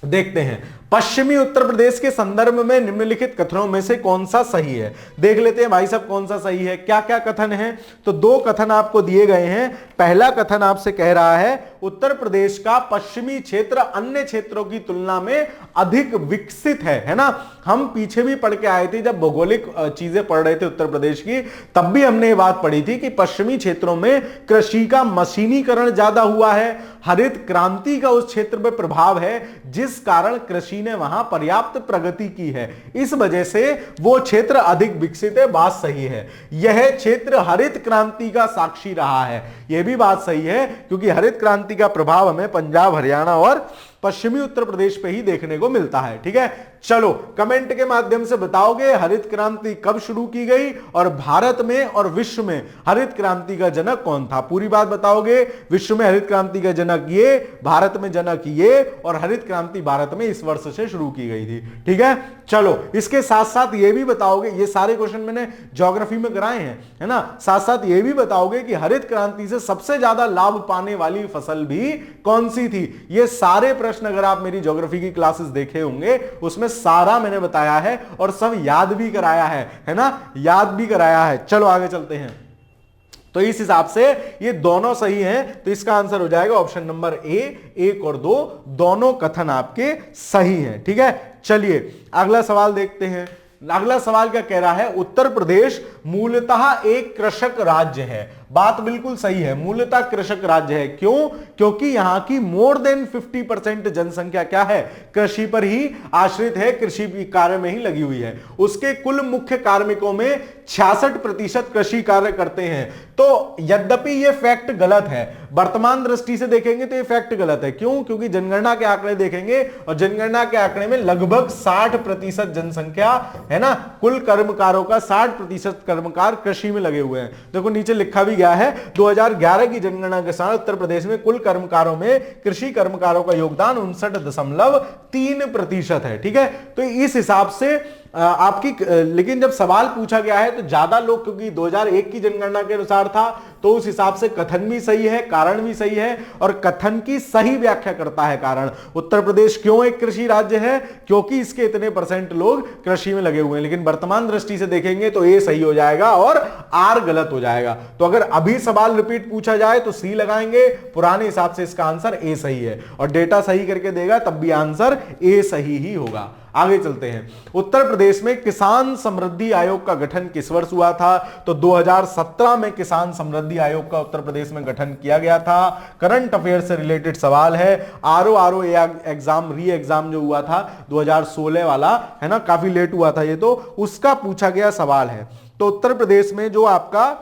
देखते हैं, पश्चिमी उत्तर प्रदेश के संदर्भ में निम्नलिखित कथनों में से कौन सा सही है। देख लेते हैं भाई साहब कौन सा सही है, क्या क्या कथन है। तो दो कथन आपको दिए गए हैं। पहला कथन आपसे कह रहा है उत्तर प्रदेश का पश्चिमी क्षेत्र अन्य क्षेत्रों की तुलना में अधिक विकसित है ना। हम पीछे भी पढ़ के आए थे जब भौगोलिक चीजें पढ़ रहे थे उत्तर प्रदेश की, तब भी हमने ये बात पढ़ी थी कि पश्चिमी क्षेत्रों में कृषि का मशीनीकरण ज्यादा हुआ है, हरित क्रांति का उस क्षेत्र में प्रभाव है, जिस कारण कृषि ने वहां पर्याप्त प्रगति की है, इस वजह से वो क्षेत्र अधिक विकसित है। बात सही है। यह क्षेत्र हरित क्रांति का साक्षी रहा है, यह भी बात सही है, क्योंकि हरित क्रांति का प्रभाव हमें पंजाब, हरियाणा और पश्चिमी उत्तर प्रदेश पे ही देखने को मिलता है। ठीक है, चलो कमेंट के माध्यम से बताओगे हरित क्रांति कब शुरू की गई और भारत में और विश्व में हरित क्रांति का जनक कौन था। पूरी बात बताओगे। विश्व में हरित क्रांति का जनक ये, भारत में जनक ये, और हरित क्रांति भारत में इस वर्ष से शुरू की गई थी। ठीक है, चलो इसके साथ साथ ये भी बताओगे, ये सारे क्वेश्चन मैंने ज्योग्राफी में कराए हैं, है ना। साथ साथ ये भी बताओगे कि हरित क्रांति से सबसे ज्यादा लाभ पाने वाली फसल भी कौन सी थी। ये सारे प्रश्न अगर आप मेरी ज्योग्राफी की क्लासेस देखे होंगे उसमें सारा मैंने बताया है और सब याद भी कराया है ना, याद भी कराया है। चलो आगे चलते हैं। तो इस हिसाब से ये दोनों सही हैं, तो इसका आंसर हो जाएगा ऑप्शन नंबर ए। 1 और 2 दोनों कथन आपके सही हैं। ठीक है, चलिए अगला सवाल देखते हैं। अगला सवाल क्या कह रहा है, उत्तर प्रदेश मूलतः एक कृषक राज्य है। बात बिल्कुल सही है, मूलतः कृषक राज्य है। क्यों? क्योंकि यहां की मोर देन 50% जनसंख्या क्या है, कृषि पर ही आश्रित है, कृषि कार्य में ही लगी हुई है। उसके कुल मुख्य कार्मिकों में 66% कृषि कार्य करते हैं। तो यद्यपि यह फैक्ट गलत है, वर्तमान दृष्टि से देखेंगे तो यह फैक्ट गलत है। क्यों? क्योंकि जनगणना के आंकड़े देखेंगे और जनगणना के आंकड़े में लगभग 60% जनसंख्या है ना, कुल कर्मकारों का 60% कर्मकार कृषि में लगे हुए हैं। देखो नीचे लिखा भी गया है 2011 की जनगणना के साथ उत्तर प्रदेश में कुल कर्मकारों में कृषि कर्मकारों का योगदान 59.3% है। ठीक है, तो इस हिसाब से आपकी, लेकिन जब सवाल पूछा गया है तो ज्यादा लोग, क्योंकि 2001 की जनगणना के अनुसार था, तो उस हिसाब से कथन भी सही है, कारण भी सही है, और कथन की सही व्याख्या करता है कारण। उत्तर प्रदेश क्यों एक कृषि राज्य है? क्योंकि इसके इतने % लोग कृषि में लगे हुए हैं। लेकिन वर्तमान दृष्टि से देखेंगे तो ए सही हो जाएगा और आर गलत हो जाएगा। तो अगर अभी सवाल रिपीट पूछा जाए तो सी लगाएंगे, पुराने हिसाब से इसका आंसर ए सही है, और डेटा सही करके देगा तब भी आंसर ए सही ही होगा। आगे चलते हैं। उत्तर प्रदेश में किसान समृद्धि आयोग का गठन किस वर्ष हुआ था? तो 2017 में किसान समृद्धि आयोग का उत्तर प्रदेश में गठन किया गया था। करंट अफेयर से रिलेटेड सवाल है। आरओ एग्जाम, री एग्जाम जो हुआ था 2016 वाला, है ना, काफी लेट हुआ था ये, तो उसका पूछा गया सवाल है। तो उत्तर प्रदेश में जो आपका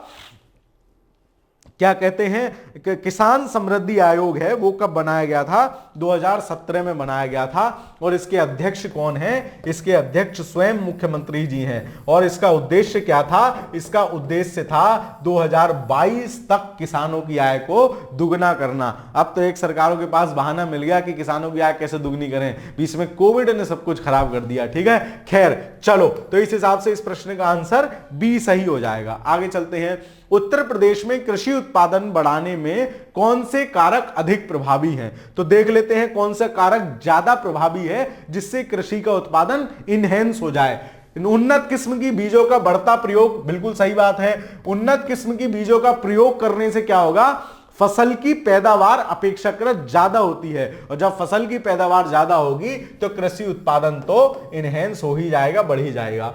क्या कहते हैं किसान समृद्धि आयोग है, वो कब बनाया गया था? 2017 में बनाया गया था। और इसके अध्यक्ष कौन है? इसके अध्यक्ष स्वयं मुख्यमंत्री जी हैं। और इसका उद्देश्य क्या था? इसका उद्देश्य था 2022 तक किसानों की आय को दुगना करना। अब तो एक सरकारों के पास बहाना मिल गया कि किसानों की आय कैसे दुगनी करें, बीच में कोविड ने सब कुछ खराब कर दिया। ठीक है, खैर चलो, तो इस हिसाब से इस प्रश्न का आंसर बी सही हो जाएगा। आगे चलते हैं। उत्तर प्रदेश में कृषि उत्पादन बढ़ाने में कौन से कारक अधिक प्रभावी हैं? तो देख लेते हैं कौन सा कारक ज्यादा प्रभावी है जिससे कृषि का उत्पादन इनहेंस हो जाए। उन्नत किस्म की बीजों का बढ़ता प्रयोग, बिल्कुल सही बात है। उन्नत किस्म की बीजों का प्रयोग करने से क्या होगा? फसल की पैदावार अपेक्षाकृत ज्यादा होती है, और जब फसल की पैदावार ज्यादा होगी तो कृषि उत्पादन तो इनहेंस हो ही जाएगा, बढ़ ही जाएगा।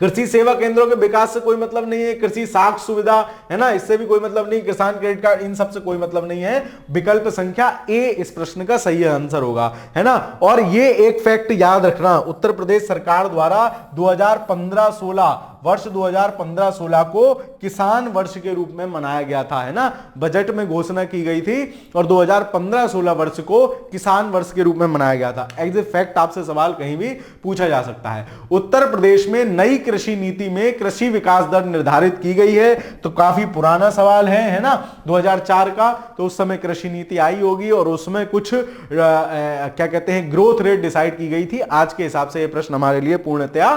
कृषि सेवा केंद्रों के विकास से कोई मतलब नहीं है। कृषि साख सुविधा, है ना, इससे भी कोई मतलब नहीं। किसान क्रेडिट कार्ड, इन सब से कोई मतलब नहीं है। विकल्प संख्या ए इस प्रश्न का सही आंसर होगा, है ना। और ये एक फैक्ट याद रखना, उत्तर प्रदेश सरकार द्वारा 2015-16 वर्ष 2015-16 को किसान वर्ष के रूप में मनाया गया था, है ना, बजट में घोषणा की गई थी और 2015-16 वर्ष को किसान वर्ष के रूप में मनाया गया था। एज ए फैक्ट आपसे सवाल कहीं भी पूछा जा सकता है। उत्तर प्रदेश में नई कृषि नीति में कृषि विकास दर निर्धारित की गई है, तो काफी पुराना सवाल है ना, 2004 का, तो उस समय कृषि नीति आई होगी और उसमें कुछ क्या कहते हैं ग्रोथ रेट डिसाइड की गई थी। आज के हिसाब से यह प्रश्न हमारे लिए पूर्णतया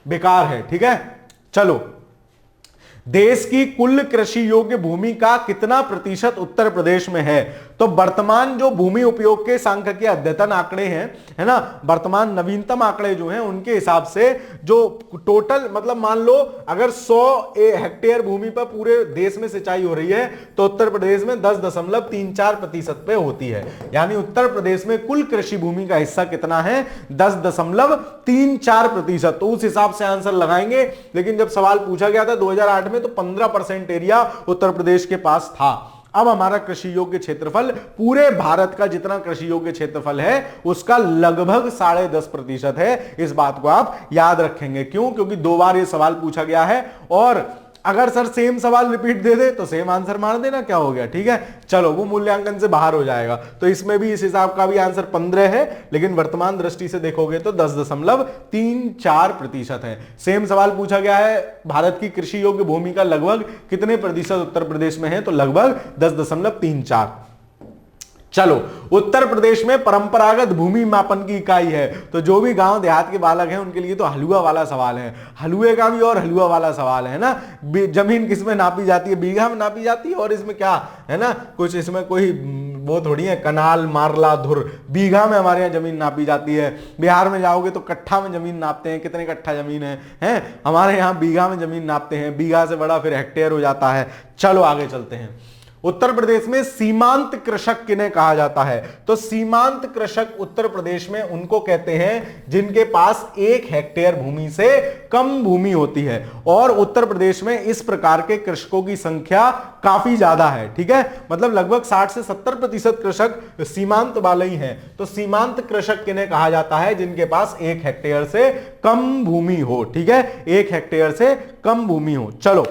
बेकार है, ठीक है। चलो, देश की कुल कृषि योग्य भूमि का कितना प्रतिशत उत्तर प्रदेश में है? तो वर्तमान जो भूमि उपयोग के सांख्यिकी अद्यतन आंकड़े हैं, है ना, वर्तमान नवीनतम आंकड़े जो हैं उनके हिसाब से जो टोटल, मतलब मान लो अगर 100 हेक्टेयर भूमि पर पूरे देश में सिंचाई हो रही है तो उत्तर प्रदेश में 10.34% पे होती है। यानी उत्तर प्रदेश में कुल कृषि भूमि का हिस्सा कितना है? 10.34%। तो उस हिसाब से आंसर लगाएंगे। लेकिन जब सवाल पूछा गया था 2008 में तो 15% एरिया उत्तर प्रदेश के पास था। अब हमारा कृषि योग्य क्षेत्रफल, पूरे भारत का जितना कृषि योग्य क्षेत्रफल है उसका लगभग 10.5% है। इस बात को आप याद रखेंगे। क्यों? क्योंकि 2 बार यह सवाल पूछा गया है और अगर सर सेम सवाल रिपीट दे दे तो सेम आंसर मार देना, क्या हो गया, ठीक है। चलो, वो मूल्यांकन से बाहर हो जाएगा। तो इसमें भी इस हिसाब का भी आंसर 15 है, लेकिन वर्तमान दृष्टि से देखोगे तो 10.34% है। सेम सवाल पूछा गया है, भारत की कृषि योग्य भूमि का लगभग कितने प्रतिशत उत्तर प्रदेश में है? तो लगभग 10.34। चलो, उत्तर प्रदेश में परंपरागत भूमि मापन की इकाई है। तो जो भी गांव देहात के बालक हैं उनके लिए तो हलुआ वाला सवाल है, हलुए का भी और हलुआ वाला सवाल है ना। जमीन किस में नापी जाती है? बीघा में नापी जाती है। और इसमें क्या है ना, कुछ इसमें कोई वो थोड़ी है कनाल, मारला, धुर, बीघा में हमारे यहाँ जमीन नापी जाती है। बिहार में जाओगे तो कट्ठा में जमीन नापते हैं, कितने कट्ठा जमीन है। हमारे यहाँ बीघा में जमीन नापते हैं, बीघा से बड़ा फिर हेक्टेयर हो जाता है। चलो आगे चलते हैं। उत्तर प्रदेश में सीमांत कृषक किन्हें कहा जाता है? तो सीमांत कृषक उत्तर प्रदेश में उनको कहते हैं जिनके पास 1 हेक्टेयर भूमि से कम भूमि होती है। और उत्तर प्रदेश में इस प्रकार के कृषकों की संख्या काफी ज्यादा है, ठीक है। मतलब लगभग 60 से 70% कृषक सीमांत वाले ही हैं। तो सीमांत कृषक किन्हें कहा जाता है? जिनके पास 1 हेक्टेयर से कम भूमि हो, ठीक है, 1 हेक्टेयर से कम भूमि हो। चलो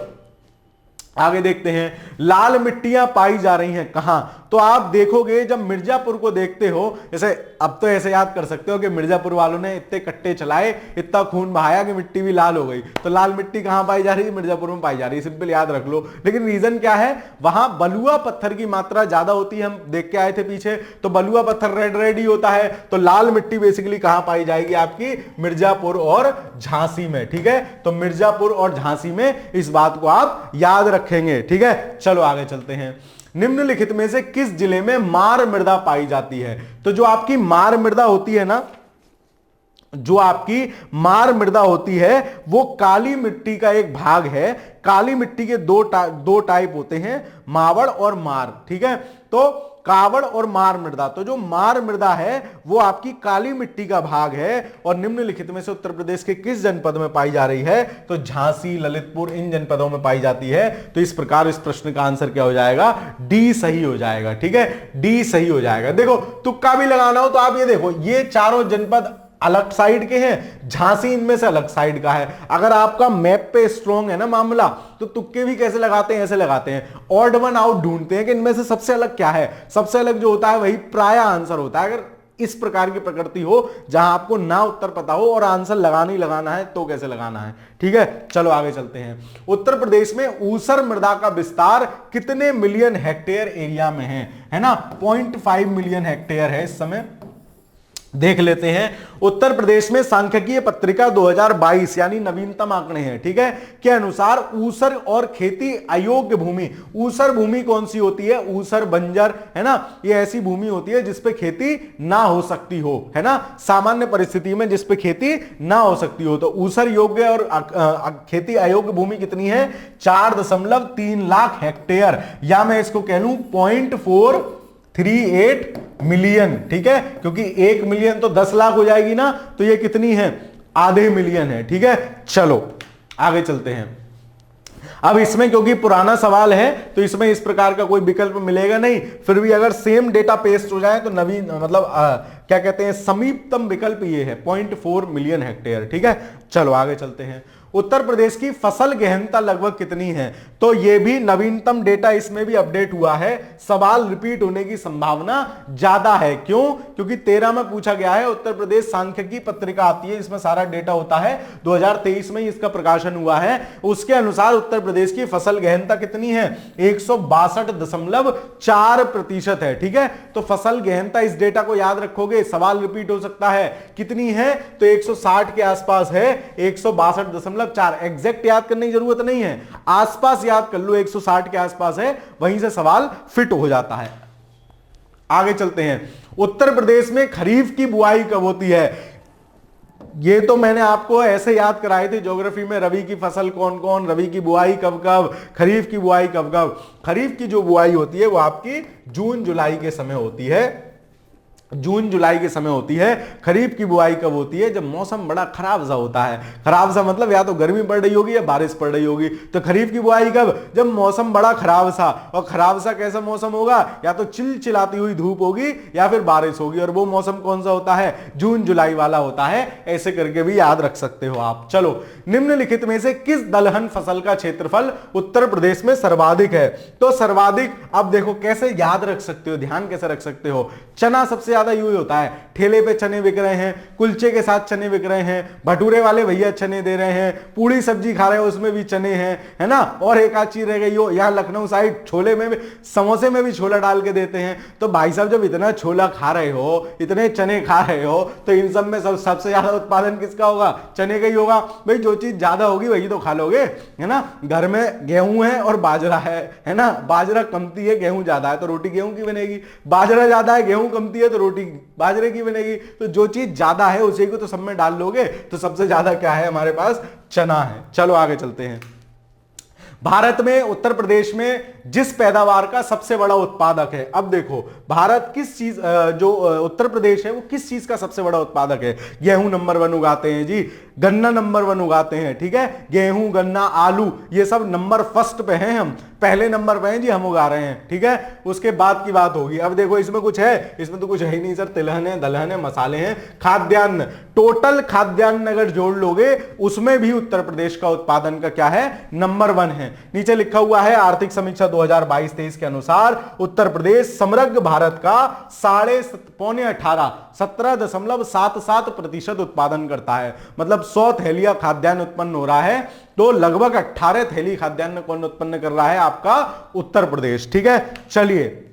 आगे देखते हैं। लाल मिट्टियां पाई जा रही हैं कहां? तो आप देखोगे जब मिर्जापुर को देखते हो, जैसे अब तो ऐसे याद कर सकते हो कि मिर्जापुर वालों ने इतने कट्टे चलाए, इतना खून बहाया कि मिट्टी भी लाल हो गई। तो लाल मिट्टी कहां पाई जा रही है? मिर्जापुर में पाई जा रही है। सिंपल याद रख लो। लेकिन रीजन क्या है? वहां बलुआ पत्थर की मात्रा ज्यादा होती है। हम देख के आए थे पीछे, तो बलुआ पत्थर रेड रेड ही होता है। तो लाल मिट्टी बेसिकली कहां पाई जाएगी? आपकी मिर्जापुर और झांसी में, ठीक है। तो मिर्जापुर और झांसी में, इस बात को आप याद रखेंगे, ठीक है। चलो आगे चलते हैं। निम्नलिखित में से किस जिले में मार मृदा पाई जाती है? तो जो आपकी मार मृदा होती है ना, जो आपकी मार मृदा होती है वो काली मिट्टी का एक भाग है। काली मिट्टी के दो टाइप होते हैं, मावड़ और मार, ठीक है। तो कावड़ और मार मृदा, तो जो मार मृदा है वो आपकी काली मिट्टी का भाग है। और निम्नलिखित में से उत्तर प्रदेश के किस जनपद में पाई जा रही है? तो झांसी, ललितपुर, इन जनपदों में पाई जाती है। तो इस प्रकार इस प्रश्न का आंसर क्या हो जाएगा? डी सही हो जाएगा, ठीक है, डी सही हो जाएगा। देखो तुक्का भी लगाना हो तो आप ये देखो, ये चारों जनपद अलग साइड के हैं, झांसी इनमें से अलग साइड का है। अगर आपका मैप पे स्ट्रॉन्ग है ना मामला, तो तुक्के भी कैसे लगाते हैं? ऐसे लगाते हैं, ऑड वन आउट ढूंढते हैं कि इनमें से सबसे अलग क्या है। सबसे अलग जो होता है वही प्राय आंसर होता है। अगर इस प्रकार की प्रकृति हो जहां आपको ना उत्तर पता हो और आंसर लगाना ही लगाना है, तो कैसे लगाना है, ठीक है। चलो आगे चलते हैं। उत्तर प्रदेश में ऊसर मृदा का विस्तार कितने मिलियन हेक्टेयर एरिया में है ना? 0.5 मिलियन हेक्टेयर है इस समय। देख लेते हैं। उत्तर प्रदेश में सांख्यिकीय पत्रिका 2022 यानी नवीनतम आंकड़े हैं, ठीक है, के अनुसार ऊसर और खेती अयोग्य भूमि, ऊसर भूमि कौन सी होती है? ऊसर बंजर, है ना, ये ऐसी भूमि होती है जिसपे खेती ना हो सकती हो, है ना, सामान्य परिस्थिति में जिसपे खेती ना हो सकती हो। तो ऊसर योग्य और खेती अयोग्य भूमि कितनी है? 4.3 लाख हेक्टेयर, या मैं इसको कह लूं 0.438 मिलियन, ठीक है, क्योंकि 1 मिलियन तो 10 लाख हो जाएगी ना, तो ये कितनी है? आधे मिलियन है, ठीक है। चलो आगे चलते हैं। अब इसमें क्योंकि पुराना सवाल है तो इसमें इस प्रकार का कोई विकल्प मिलेगा नहीं। फिर भी अगर सेम डेटा पेस्ट हो जाए तो नवीन मतलब क्या कहते हैं, समीपतम विकल्प ये है 0.4 मिलियन हेक्टेयर, ठीक है। चलो आगे चलते हैं। उत्तर प्रदेश की फसल गहनता लगभग कितनी है? तो यह भी नवीनतम डेटा इसमें भी अपडेट हुआ है, सवाल रिपीट होने की संभावना ज्यादा है। क्यों? क्योंकि 13 में पूछा गया है, उत्तर प्रदेश सांख्यिकी पत्रिका आती है, इसमें सारा डेटा होता है, 2023 में इसका प्रकाशन हुआ है। उसके अनुसार उत्तर प्रदेश की फसल गहनता कितनी है? 162.4% है। ठीक है, तो फसल गहनता, इस डेटा को याद रखोगे, सवाल रिपीट हो सकता है। कितनी है? तो 160 के आसपास है, 162.4। एग्जैक्ट याद करने की जरूरत नहीं है, आसपास याद कर लो, 160 के आसपास है, वहीं से सवाल फिट हो जाता है। आगे चलते हैं। उत्तर प्रदेश में खरीफ की बुआई कब होती है? ये तो मैंने आपको ऐसे याद कराए थे ज्योग्राफी में, रबी की फसल कौन कौन, रबी की बुआई कब कब, खरीफ की बुआई कब कब। खरीफ की जो बुआई होती है वो आपकी जून जुलाई के समय होती है, जून जुलाई के समय होती है। खरीफ की बुआई कब होती है? जब मौसम बड़ा खराब सा होता है। खराब सा मतलब या तो गर्मी पड़ रही होगी या बारिश पड़ रही होगी। तो खरीफ की बुआई कब? जब मौसम बड़ा खराब सा, और खराब सा कैसा मौसम होगा? या तो चिलचिलाती हुई धूप होगी या फिर बारिश होगी, और वो मौसम कौन सा होता है? जून जुलाई वाला होता है। ऐसे करके भी याद रख सकते हो आप। चलो, निम्नलिखित में से किस दलहन फसल का क्षेत्रफल उत्तर प्रदेश में सर्वाधिक है? तो सर्वाधिक, अब देखो कैसे याद रख सकते हो, ध्यान कैसे रख सकते हो। चना सबसे ज्यादा यूज होता है, ठेले पे चने बिक रहे हैं, कुलचे के साथ चने बिक रहे हैं, भटूरे वाले भैया चने दे रहे हैं, पूड़ी सब्जी खा रहे हो उसमें भी चने हैं, है ना। और एक आध चीज रह गई हो, यहाँ लखनऊ साइड छोले में भी, समोसे में भी छोला डाल के देते हैं। तो भाई साहब, जब इतना छोला खा रहे हो, इतने चने खा रहे हो, तो इन सब में सबसे ज्यादा उत्पादन किसका होगा? चने का ही होगा। भाई जो चीज ज्यादा होगी वही तो खा लोगे, है ना। घर में गेहूं है और बाजरा है ना। बाजरा कमती है, गेहूं ज्यादा है, तो रोटी गेहूं की बनेगी। बाजरा ज्यादा है, गेहूं कमती है, तो रोटी बाजरे की बनेगी। तो जो चीज ज्यादा है उसी को तो सब में डाल लोगे। तो सबसे ज्यादा क्या है हमारे पास? चना है। चलो आगे चलते हैं। भारत में उत्तर प्रदेश में जिस पैदावार का सबसे बड़ा उत्पादक है, अब देखो भारत किस चीज, जो उत्तर प्रदेश है वो किस चीज का सबसे बड़ा उत्पादक है? गेहूं नंबर 1 उगाते हैं जी, गन्ना नंबर 1 उगाते हैं। ठीक है, गेहूं, गन्ना, आलू, ये सब नंबर फर्स्ट पे हैं, हम पहले नंबर पे हैं जी, हम उगा रहे हैं। ठीक है, उसके बाद की बात होगी। अब देखो इसमें कुछ है? इसमें तो कुछ है ही नहीं सर। तिलहन है, दलहन है, मसाले हैं, खाद्यान्न, टोटल खाद्यान्न अगर जोड़ लोगे उसमें भी उत्तर प्रदेश का उत्पादन का क्या है? नंबर 1 है। नीचे लिखा हुआ है आर्थिक समीक्षा 2022-23 के अनुसार उत्तर प्रदेश समग्र भारत का 17.77% उत्पादन करता है। मतलब 100 थैलियां खाद्यान्न उत्पन्न हो रहा है, तो लगभग 18 थैली खाद्यान्न कौन उत्पन्न कर रहा है? आपका उत्तर प्रदेश। ठीक है, चलिए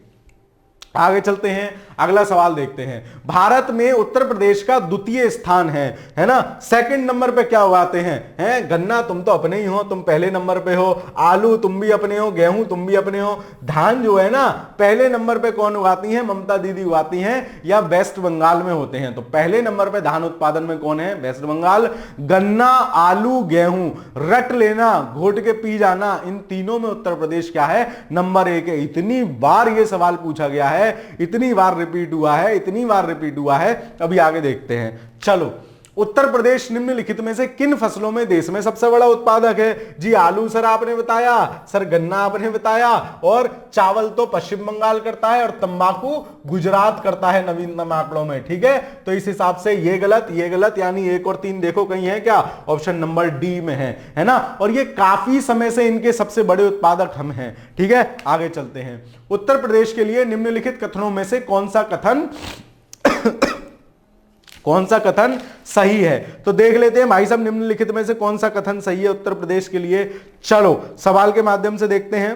आगे चलते हैं, अगला सवाल देखते हैं। भारत में उत्तर प्रदेश का द्वितीय स्थान है ना। सेकंड नंबर पे क्या उगाते हैं? गन्ना तुम तो अपने ही हो, तुम पहले नंबर पे हो, आलू तुम भी अपने हो, गेहूं तुम भी अपने हो, धान जो है ना पहले नंबर पे कौन उगाती हैं? ममता दीदी उगाती हैं, या वेस्ट बंगाल में होते हैं। तो पहले नंबर पे धान उत्पादन में कौन है? वेस्ट बंगाल। गन्ना, आलू, गेहूं, रट लेना, घोट के पी जाना, इन तीनों में उत्तर प्रदेश क्या है? नंबर 1 है। इतनी बार ये सवाल पूछा गया है, इतनी बार रिपीट हुआ है, इतनी बार रिपीट हुआ है। अभी आगे देखते हैं। चलो, उत्तर प्रदेश निम्नलिखित में से किन फसलों में देश में सबसे बड़ा उत्पादक है? जी आलू सर आपने बताया, सर गन्ना आपने बताया, और चावल तो पश्चिम बंगाल करता है, और तंबाकू गुजरात करता है नवीनतम आंकड़ों में। ठीक है, तो इस हिसाब से ये गलत, यानी 1 और 3 देखो कहीं है क्या? ऑप्शन नंबर डी में है ना। और ये काफी समय से इनके सबसे बड़े उत्पादक हम हैं। ठीक है, आगे चलते हैं। उत्तर प्रदेश के लिए निम्नलिखित कथनों में से कौन सा कथन सही है? तो देख लेते हैं भाई साहब, निम्नलिखित में से कौन सा कथन सही है उत्तर प्रदेश के लिए। चलो सवाल के माध्यम से देखते हैं।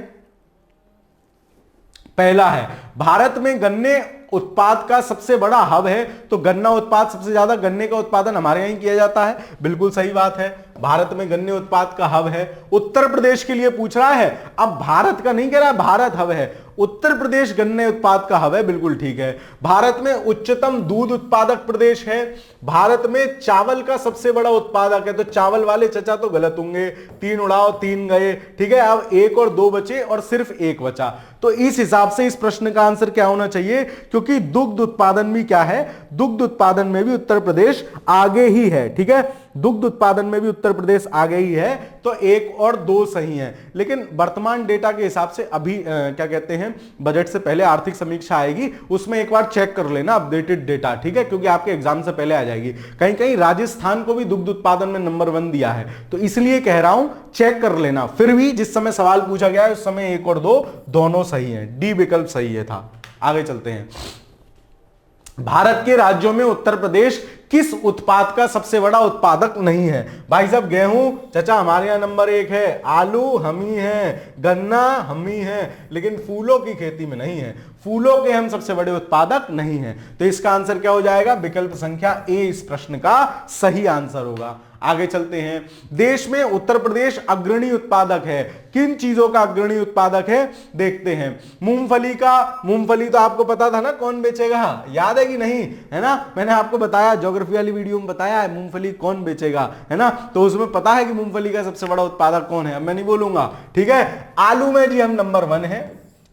पहला है, भारत में गन्ने उत्पाद का सबसे बड़ा हब है। तो गन्ना उत्पाद सबसे ज्यादा, गन्ने का उत्पादन हमारे यहीं किया जाता है। बिल्कुल सही बात है, भारत में गन्ने उत्पाद का हब है। उत्तर प्रदेश के लिए पूछ रहा है, अब भारत का नहीं कह रहा, भारत हब है। उत्तर प्रदेश गन्ने उत्पाद का हब है, बिल्कुल ठीक है। भारत में उच्चतम दूध उत्पादक प्रदेश है। भारत में चावल का सबसे बड़ा उत्पादक है। तो चावल वाले चचा तो गलत होंगे, 3 उड़ाओ 3 गए। ठीक है, अब 1 और 2 बचे और सिर्फ 1 बचा। तो इस हिसाब से इस प्रश्न का आंसर क्या होना चाहिए? क्योंकि दुग्ध उत्पादन भी क्या है? दुग्ध उत्पादन में भी उत्तर प्रदेश आगे ही है। ठीक है, दुग्ध उत्पादन में भी उत्तर प्रदेश आगे ही है, तो 1 और 2 सही है। लेकिन वर्तमान डेटा के हिसाब से अभी क्या कहते हैं, बजट से पहले आर्थिक समीक्षा आएगी, उसमें एक बार चेक कर लेना अपडेटेड डेटा, ठीक है, क्योंकि आपके एग्जाम से पहले आ जाएगी। कहीं कहीं राजस्थान को भी दुग्ध उत्पादन में नंबर 1 दिया है, तो इसलिए कह रहा हूं चेक कर लेना। फिर भी जिस समय सवाल पूछा गया है उस समय 1 और 2 दोनों सही है, डी विकल्प सही है था। आगे चलते हैं। भारत के राज्यों में उत्तर प्रदेश किस उत्पाद का सबसे बड़ा उत्पादक नहीं है? भाई साहब गेहूं चाचा हमारे यहां नंबर 1 है, आलू हम ही हैं, गन्ना हम ही हैं, लेकिन फूलों की खेती में नहीं है, फूलों के हम सबसे बड़े उत्पादक नहीं हैं। तो इसका आंसर क्या हो जाएगा? विकल्प संख्या ए इस प्रश्न का सही आंसर होगा। आगे चलते हैं। देश में उत्तर प्रदेश अग्रणी उत्पादक है, किन चीजों का अग्रणी उत्पादक है देखते हैं। मूंगफली का, मूंगफली तो आपको पता था ना कौन बेचेगा, याद है कि नहीं, है ना, मैंने आपको बताया ज्योग्राफी वाली वीडियो में बताया है मूंगफली कौन बेचेगा, है ना, तो उसमें पता है कि मूंगफली का सबसे बड़ा उत्पादक कौन है, अब मैं नहीं बोलूंगा, ठीक है। आलू में जी हम नंबर 1 है,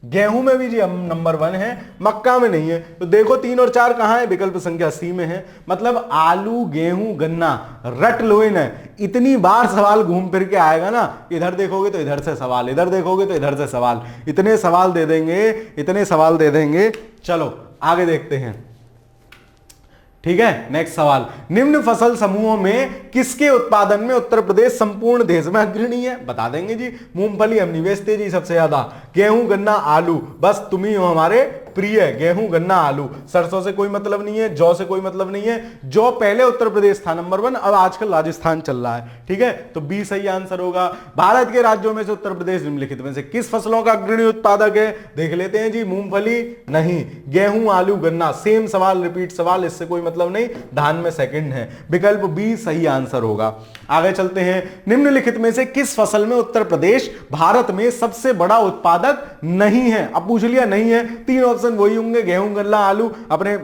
गेहूं में भी जी हम नंबर 1 है, मक्का में नहीं है। तो देखो 3 और 4 कहां है? विकल्प संख्या सी में है। मतलब आलू, गेहूं, गन्ना रट लो है। इतनी बार सवाल घूम फिर के आएगा ना, इधर देखोगे तो इधर से सवाल, इधर देखोगे तो इधर से सवाल, इतने सवाल दे देंगे, इतने सवाल दे देंगे। चलो आगे देखते हैं, ठीक है। नेक्स्ट सवाल, निम्न फसल समूहों में किसके उत्पादन में उत्तर प्रदेश संपूर्ण देश में अग्रणी है? बता देंगे जी, मूंगफली हम नहीं बेचते जी सबसे ज्यादा, गेहूं, गन्ना, आलू, बस तुम ही हो हमारे प्रिय, गेहूं, गन्ना, आलू। सरसों से कोई मतलब नहीं है, जौ से कोई मतलब नहीं है। जौ पहले उत्तर प्रदेश था नंबर 1, अब आजकल राजस्थान चल रहा है, ठीक है, तो बी सही आंसर होगा। भारत के राज्यों में से उत्तर प्रदेश निम्नलिखित में से किस फसलों का अग्रणी उत्पादक है? देख लेते हैं जी। मूंगफली नहीं, गेहूं, आलू, गन्ना, सेम सवाल, रिपीट सवाल, इससे कोई मतलब नहीं, धान में सेकंड है, विकल्प बी सही आंसर होगा। आगे चलते हैं। निम्नलिखित में से किस फसल में उत्तर प्रदेश भारत में सबसे बड़ा उत्पादक नहीं है? अब पूछ लिया नहीं है, 3 ऑप्शन वही होंगे, गेहूं, गन्ना, आलू। अपने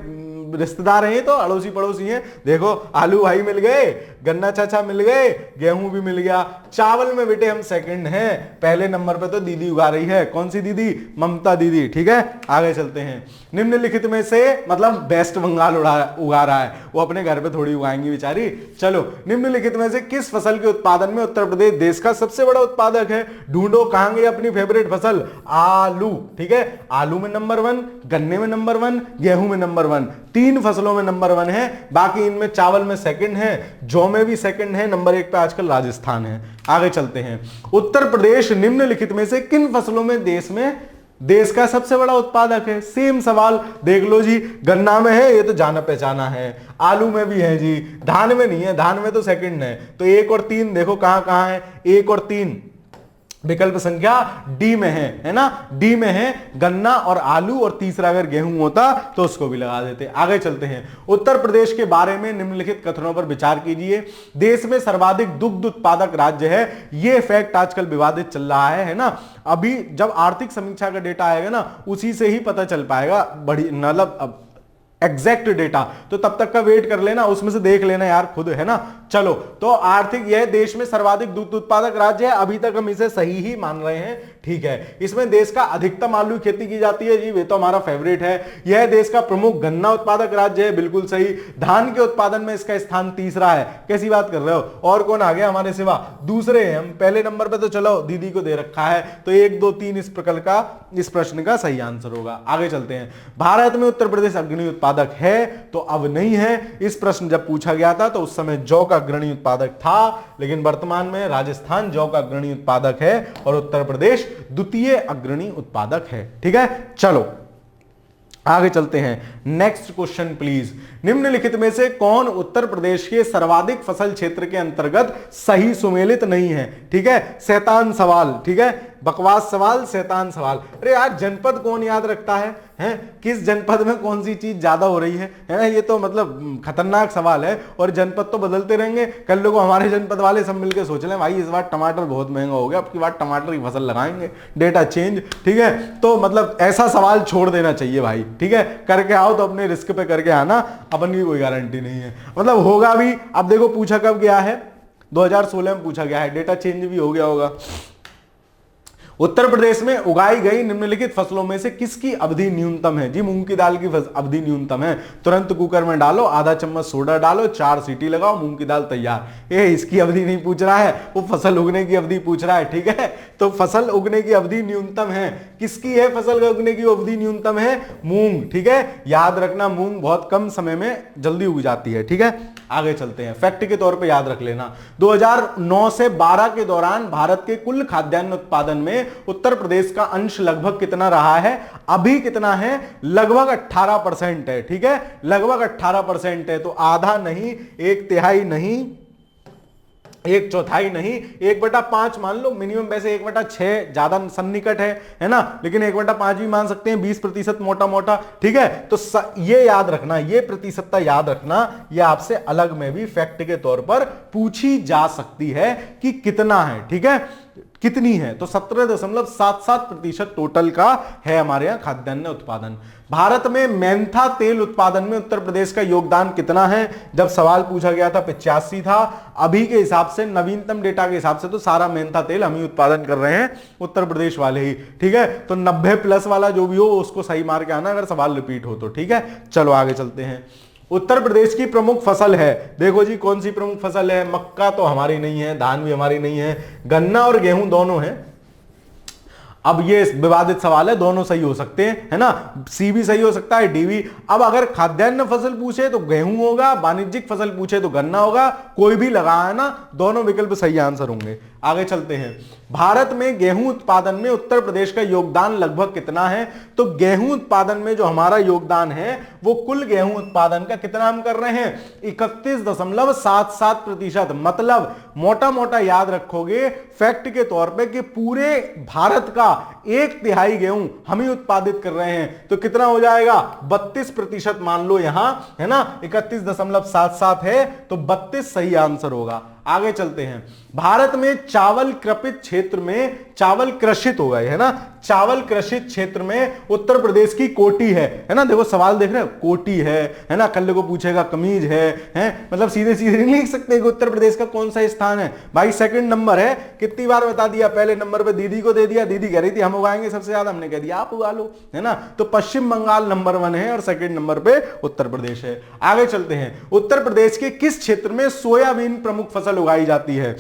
रिश्तेदार हैं तो अड़ोसी पड़ोसी हैं, देखो आलू भाई मिल गए, गन्ना चाचा मिल गए, गेहूं भी मिल गया। चावल में बेटे हम सेकंड हैं, पहले नंबर पे तो दीदी उगा रही है, कौन सी दीदी? ममता दीदी, ठीक है। आगे चलते हैं। निम्नलिखित में से, मतलब वेस्ट बंगाल उगा रहा है, वो अपने घर पे थोड़ी उगाएंगी बेचारी। चलो, निम्नलिखित में से किस फसल के उत्पादन में उत्तर प्रदेश देश का सबसे बड़ा उत्पादक है? ढूंढो कहां गई अपनी फेवरेट फसल, आलू, ठीक है। आलू में नंबर 1, गन्ने में नंबर 1, गेहूं में नंबर 1, 3 फसलों में नंबर 1 है। बाकी इनमें चावल में सेकंड है, जौ में भी सेकंड है, नंबर 1 पे आजकल राजस्थान है। आगे चलते हैं। उत्तर प्रदेश निम्नलिखित में से किन फसलों में देश का सबसे बड़ा उत्पादक है? सेम सवाल देख लो जी। गन्ना में है, ये तो जाना पहचाना है। आलू में भी है जी, धान में नहीं है, धान में तो सेकंड है। तो 1 और 3 देखो कहां कहां है, 1 और 3 विकल्प संख्या डी में है ना, डी में है गन्ना और आलू, और तीसरा अगर गेहूं होता तो उसको भी लगा देते। आगे चलते हैं। उत्तर प्रदेश के बारे में निम्नलिखित कथनों पर विचार कीजिए। देश में सर्वाधिक दुग्ध उत्पादक राज्य है, यह फैक्ट आजकल विवादित चल रहा है ना। अभी जब आर्थिक समीक्षा का डेटा आएगा ना, उसी से ही पता चल पाएगा बड़ी, मतलब एग्जैक्ट डेटा, तो तब तक का वेट कर लेना, उसमें से देख लेना यार खुद, है ना। चलो, तो आर्थिक, यह देश में सर्वाधिक दुग्ध उत्पादक राज्य है, अभी तक हम इसे सही ही मान रहे हैं, ठीक है। इसमें देश का अधिकतम आलू की खेती की जाती है जी, वे तो हमारा फेवरेट है। यह देश का प्रमुख गन्ना उत्पादक राज्य है, बिल्कुल सही। धान के उत्पादन में इसका स्थान तीसरा है, कैसी बात कर रहे हो? और कौन आ गया हमारे सिवा? दूसरे हैं हम, पहले नंबर पे तो चलो दीदी को दे रखा है, तो 1 2 3 इस प्रश्न का सही आंसर होगा। आगे चलते हैं। भारत में उत्तर प्रदेश अग्रणी उत्पादक है, तो अब नहीं है। इस प्रश्न जब पूछा गया था तो उस समय जौ का अग्रणी उत्पादक था, लेकिन वर्तमान में राजस्थान जौ का अग्रणी उत्पादक है और उत्तर प्रदेश द्वितीय अग्रणी उत्पादक है, ठीक है। चलो आगे चलते हैं। Next question please. निम्नलिखित में से कौन उत्तर प्रदेश के सर्वाधिक फसल क्षेत्र के अंतर्गत सही सुमेलित नहीं है? ठीक है, शैतान सवाल, ठीक है, बकवास सवाल, शैतान सवाल। अरे यार, जनपद कौन याद रखता है? किस जनपद में कौन सी चीज ज्यादा हो रही है? ये तो मतलब खतरनाक सवाल है। और जनपद तो बदलते रहेंगे, कल लोग हमारे जनपद वाले सब मिलकर सोच लें भाई इस बार टमाटर बहुत महंगा हो गया, अब की बार टमाटर की फसल लगाएंगे, डेटा चेंज, ठीक है। तो मतलब ऐसा सवाल छोड़ देना चाहिए भाई, ठीक है। करके आओ तो अपने रिस्क पे करके आना, अपन की कोई गारंटी नहीं है, मतलब होगा भी। अब देखो पूछा कब गया है, 2016 में पूछा गया है, डेटा चेंज भी हो गया होगा। उत्तर प्रदेश में उगाई गई निम्नलिखित फसलों में से किसकी अवधि न्यूनतम है? जी मूंग की दाल की अवधि न्यूनतम है। तुरंत कुकर में डालो, आधा चम्मच सोडा डालो, 4 सीटी लगाओ, मूंग की दाल तैयार। ये इसकी अवधि नहीं पूछ रहा है, वो फसल उगने की अवधि पूछ रहा है। ठीक है, तो फसल उगने की अवधि न्यूनतम है, किसकी है फसल उगने की अवधि न्यूनतम है? मूंग। ठीक है, याद रखना मूंग बहुत कम समय में जल्दी उग जाती है। ठीक है, आगे चलते हैं, फैक्ट के तौर पे याद रख लेना। 2009 से 12 के दौरान भारत के कुल खाद्यान्न उत्पादन में उत्तर प्रदेश का अंश लगभग कितना रहा है? अभी कितना है? लगभग 18% है। ठीक है, लगभग 18% है। तो आधा नहीं, 1/3 नहीं, 1/4 नहीं, 1/5 मान लो मिनिमम। वैसे 1/6 ज्यादा सन्निकट है ना, लेकिन 1/5 भी मान सकते हैं, 20% मोटा मोटा। ठीक है, तो ये याद रखना, ये प्रतिशतता याद रखना, ये आपसे अलग में भी फैक्ट के तौर पर पूछी जा सकती है कि कितना है। ठीक है, कितनी है? तो 17.77% टोटल का है हमारे यहां खाद्यान्न उत्पादन। भारत में मेंथा तेल उत्पादन में उत्तर प्रदेश का योगदान कितना है? जब सवाल पूछा गया था 85 था। अभी के हिसाब से, नवीनतम डेटा के हिसाब से तो सारा मेंथा तेल हम ही उत्पादन कर रहे हैं, उत्तर प्रदेश वाले ही। ठीक है, तो 90+ वाला जो भी हो उसको सही मार के आना अगर सवाल रिपीट हो तो। ठीक है, चलो आगे चलते हैं। उत्तर प्रदेश की प्रमुख फसल है, देखो जी कौन सी प्रमुख फसल है? मक्का तो हमारी नहीं है, धान भी हमारी नहीं है, गन्ना और गेहूं दोनों हैं। अब ये विवादित सवाल है, दोनों सही हो सकते हैं, है ना, सी भी सही हो सकता है, डी भी। अब अगर खाद्यान्न फसल पूछे तो गेहूं होगा, वाणिज्यिक फसल पूछे तो गन्ना होगा, कोई भी लगा है ना, दोनों विकल्प सही आंसर होंगे। आगे चलते हैं, भारत में गेहूं उत्पादन में उत्तर प्रदेश का योगदान लगभग कितना है? तो गेहूं उत्पादन में जो हमारा योगदान है वो कुल गेहूं उत्पादन का कितना हम कर रहे हैं? 31.77%। मतलब मोटा मोटा याद रखोगे फैक्ट के तौर पे कि पूरे भारत का 1/3 गेहूं हम ही उत्पादित कर रहे हैं। तो कितना हो जाएगा? 32% मान लो यहां, है ना, 31.77 है, तो 32 सही आंसर होगा। आगे चलते हैं, भारत में चावल कृषित क्षेत्र में, चावल कृषित हो गए, है ना, चावल कृषित क्षेत्र में उत्तर प्रदेश की कोटी है ना। देखो सवाल देख रहे हो, कोटी है ना, कल को पूछेगा कमीज है, मतलब सीधे सीधे नहीं लिख सकते कि उत्तर प्रदेश का कौन सा स्थान है भाई। सेकंड नंबर है, कितनी बार बता दिया, पहले नंबर पे दीदी को दे दिया, दीदी कह रही थी हम उगाएंगे सबसे ज्यादा, हमने कह दिया आप उगा लो, है ना। तो पश्चिम बंगाल नंबर 1 है और सेकंड नंबर पे उत्तर प्रदेश है। आगे चलते हैं, उत्तर प्रदेश के किस क्षेत्र में सोयाबीन प्रमुख फसल उगाई जाती है?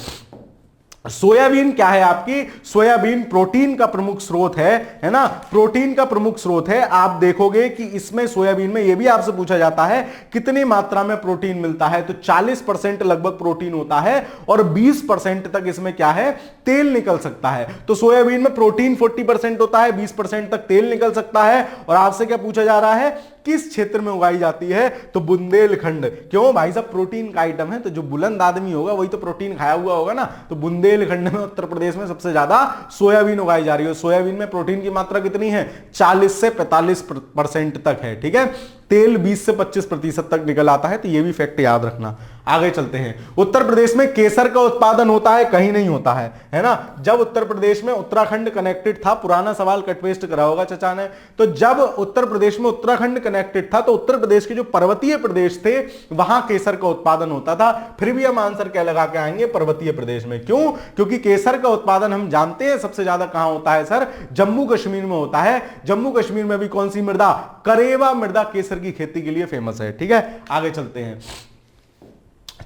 सोयाबीन क्या है आपकी? सोयाबीन प्रोटीन का प्रमुख स्रोत है ना, प्रोटीन का प्रमुख स्रोत है। आप देखोगे कि इसमें सोयाबीन में यह भी आपसे पूछा जाता है कितनी मात्रा में प्रोटीन मिलता है, तो 40% लगभग प्रोटीन होता है और 20% तक इसमें क्या है, तेल निकल सकता है। तो सोयाबीन में प्रोटीन 40% होता है, 20% तक तेल निकल सकता है। और आपसे क्या पूछा जा रहा है, किस क्षेत्र में उगाई जाती है? तो बुंदेलखंड। क्यों भाई साहब, प्रोटीन का आइटम है, तो जो बुलंद आदमी होगा वही तो प्रोटीन खाया हुआ होगा ना। तो बुंदेलखंड में उत्तर प्रदेश में सबसे ज्यादा सोयाबीन उगाई जा रही है। सोयाबीन में प्रोटीन की मात्रा कितनी है? 40 से 45% तक है। ठीक है, तेल 20 से 25% तक निकल आता है, तो ये भी फैक्ट याद रखना। आगे चलते हैं, उत्तर प्रदेश में केसर का उत्पादन होता है, कहीं नहीं होता है ना। जब उत्तर प्रदेश में उत्तराखंड कनेक्टेड था, पुराना सवाल कट पेस्ट करा होगा चाचा ने, तो जब उत्तर प्रदेश में उत्तराखंड कनेक्टेड था तो उत्तर प्रदेश के जो पर्वतीय प्रदेश थे वहां केसर का उत्पादन होता था। फिर भी हम आंसर क्या लगा के आएंगे, पर्वतीय प्रदेश में। क्यों? क्योंकि केसर का उत्पादन हम जानते हैं सबसे ज्यादा कहां होता है सर, जम्मू कश्मीर में होता है। जम्मू कश्मीर में भी कौन सी मृदा? करेवा मृदा केसर की खेती के लिए फेमस है। ठीक है, आगे चलते हैं,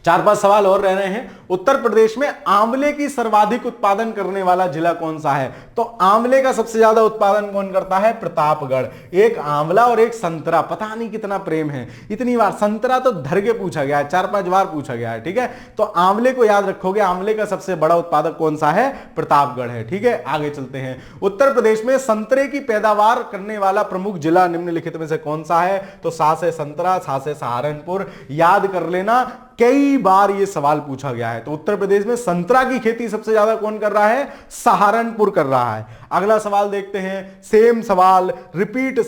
4-5 सवाल और रह रहे हैं। उत्तर प्रदेश में आंवले की सर्वाधिक उत्पादन करने वाला जिला कौन सा है? तो आंवले का सबसे ज्यादा उत्पादन कौन करता है? प्रतापगढ़। एक आंवला और एक संतरा, पता नहीं कितना प्रेम है, इतनी बार संतरा तो धर के पूछा गया है, 4-5 बार पूछा गया है। ठीक है, तो आंवले को याद रखोगे, आंवले का सबसे बड़ा उत्पादक कौन सा है? प्रतापगढ़ है। ठीक है, आगे चलते हैं, उत्तर प्रदेश में संतरे की पैदावार करने वाला प्रमुख जिला निम्नलिखित में से कौन सा है? तो सास है संतरा, सास है सहारनपुर। याद कर लेना, कई बार यह सवाल पूछा गया है। तो उत्तर प्रदेश में संतरा की खेती सबसे ज्यादा कौन कर रहा है? सहारनपुर कर रहा है। अगला सवाल देखते हैं, सेम सवाल, रिपीट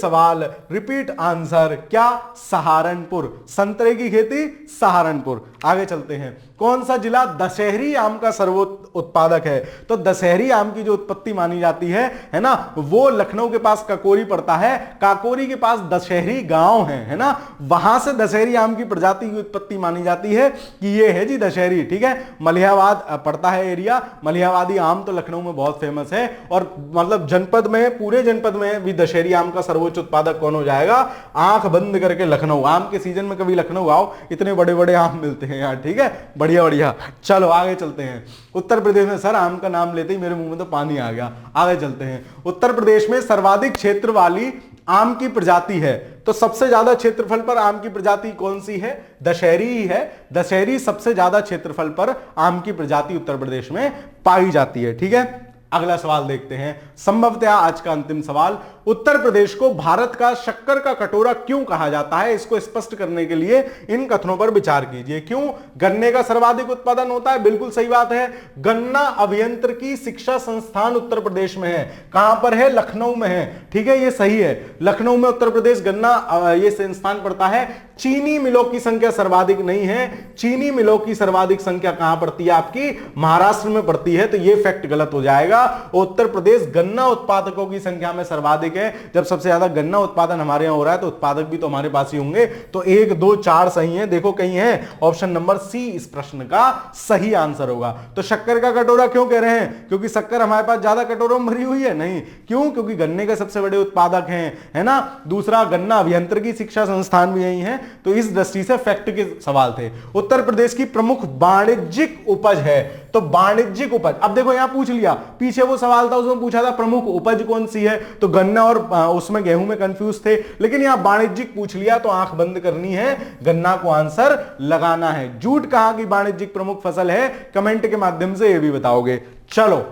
आंसर, क्या? सहारनपुर। संतरे की खेती सहारनपुर। आगे चलते हैं, कौन सा जिला दशहरी आम का सर्वोच्च उत्पादक है? तो दशहरी आम की जो उत्पत्ति मानी जाती है ना, वो लखनऊ के पास काकोरी पड़ता है। काकोरी के पास दशहरी गांव है ना, वहां से दशहरी आम की प्रजाति की उत्पत्ति मानी जाती है कि ये है जी दशहरी। ठीक है, मलिहाबाद पड़ता है एरिया। मलिहाबादी आम तो लखनऊ में बहुत फेमस है, और मतलब जनपद में, पूरे जनपद में भी दशहरी आम का सर्वोच्च उत्पादक कौन हो जाएगा? आंख बंद करके लखनऊ। आम के सीजन में कभी लखनऊ आओ, इतने बड़े बड़े आम मिलते हैं यार। ठीक है, बढ़िया बढ़िया। चलो आगे चलते हैं। उत्तर प्रदेश में, सर आम का नाम लेते ही मेरे मुंह में तो पानी आ गया। आगे चलते हैं। उत्तर प्रदेश में सर्वाधिक क्षेत्र वाली आम की प्रजाति है, तो सबसे ज्यादा क्षेत्रफल पर आम की प्रजाति कौन सी है? दशहरी ही है। दशहरी सबसे ज्यादा क्षेत्रफल पर आम की प्रजाति उत्तर प्रदेश में पाई जाती है। ठीक है, अगला सवाल देखते हैं, संभवतः आज का अंतिम सवाल। उत्तर प्रदेश को भारत का शक्कर का कटोरा क्यों कहा जाता है? इसको स्पष्ट करने के लिए इन कथनों पर विचार कीजिए। क्यों? गन्ने का सर्वाधिक उत्पादन होता है, बिल्कुल सही बात है। गन्ना अभियंत्रिकी शिक्षा संस्थान उत्तर प्रदेश में है। कहां पर है? लखनऊ में है। ठीक है, ये सही है, लखनऊ में उत्तर प्रदेश गन्ना ये संस्थान पड़ता है। चीनी मिलों की संख्या सर्वाधिक नहीं है। चीनी मिलों की सर्वाधिक संख्या कहां पड़ती है? आपकी महाराष्ट्र में पड़ती है, तो यह फैक्ट गलत हो जाएगा। उत्तर प्रदेश गन्ना उत्पादकों की संख्या में सर्वाधिक है। जब सबसे ज्यादा गन्ना उत्पादन हमारे यहां हो रहा है, तो उत्पादक भी तो हमारे पास ही होंगे। तो 1, 2, 4 सही है। देखो कहीं है, ऑप्शन नंबर सी इस प्रश्न का सही आंसर होगा। तो शक्कर का कटोरा क्यों कह रहे हैं? क्योंकि शक्कर हमारे पास ज्यादा कटोरों में भरी हुई है? नहीं। क्यों? क्योंकि गन्ने के सबसे बड़े उत्पादक हैं, है ना। दूसरा, गन्ना अभियंत्रिकी शिक्षा संस्थान भी यही है। तो इस दृष्टि से फैक्ट के सवाल थे। उत्तर प्रदेश की प्रमुख वाणिज्यिक उपज है, तो वाणिज्यिक उपज, अब देखो यहां पूछ लिया, पीछे वो सवाल था उसमें पूछा था प्रमुख उपज कौन सी है, तो गन्ना और उसमें गेहूं में कंफ्यूज थे, लेकिन यहां वाणिज्यिक पूछ लिया तो आंख बंद करनी है, गन्ना को आंसर लगाना है। जूट कहां की वाणिज्यिक प्रमुख फसल है? कमेंट के माध्यम से यह भी बताओगे। चलो,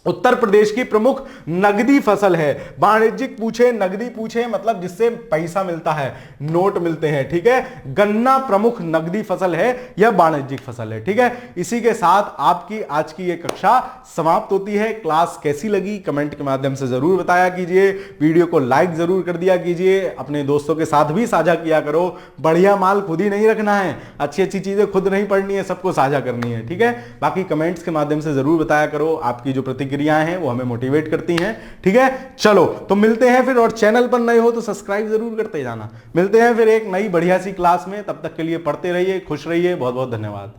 उत्तर प्रदेश की प्रमुख नगदी फसल है। वाणिज्यिक पूछे, नगदी पूछे, मतलब जिससे पैसा मिलता है, नोट मिलते हैं। ठीक है, गन्ना प्रमुख नगदी फसल है या वाणिज्यिक फसल है। ठीक है, इसी के साथ आपकी आज की ये कक्षा समाप्त होती है। क्लास कैसी लगी कमेंट के माध्यम से जरूर बताया कीजिए। वीडियो को लाइक जरूर कर दिया कीजिए, अपने दोस्तों के साथ भी साझा किया करो। बढ़िया माल खुद ही नहीं रखना है, अच्छी अच्छी चीजें खुद नहीं पढ़नी है, सबको साझा करनी है। ठीक है, बाकी कमेंट्स के माध्यम से जरूर बताया करो। आपकी जो प्रतिक्रिया हैं वो हमें मोटिवेट करती हैं। ठीक है, चलो तो मिलते हैं फिर, और चैनल पर नए हो तो सब्सक्राइब जरूर करते जाना। मिलते हैं फिर एक नई बढ़िया सी क्लास में, तब तक के लिए पढ़ते रहिए, खुश रहिए। बहुत बहुत धन्यवाद।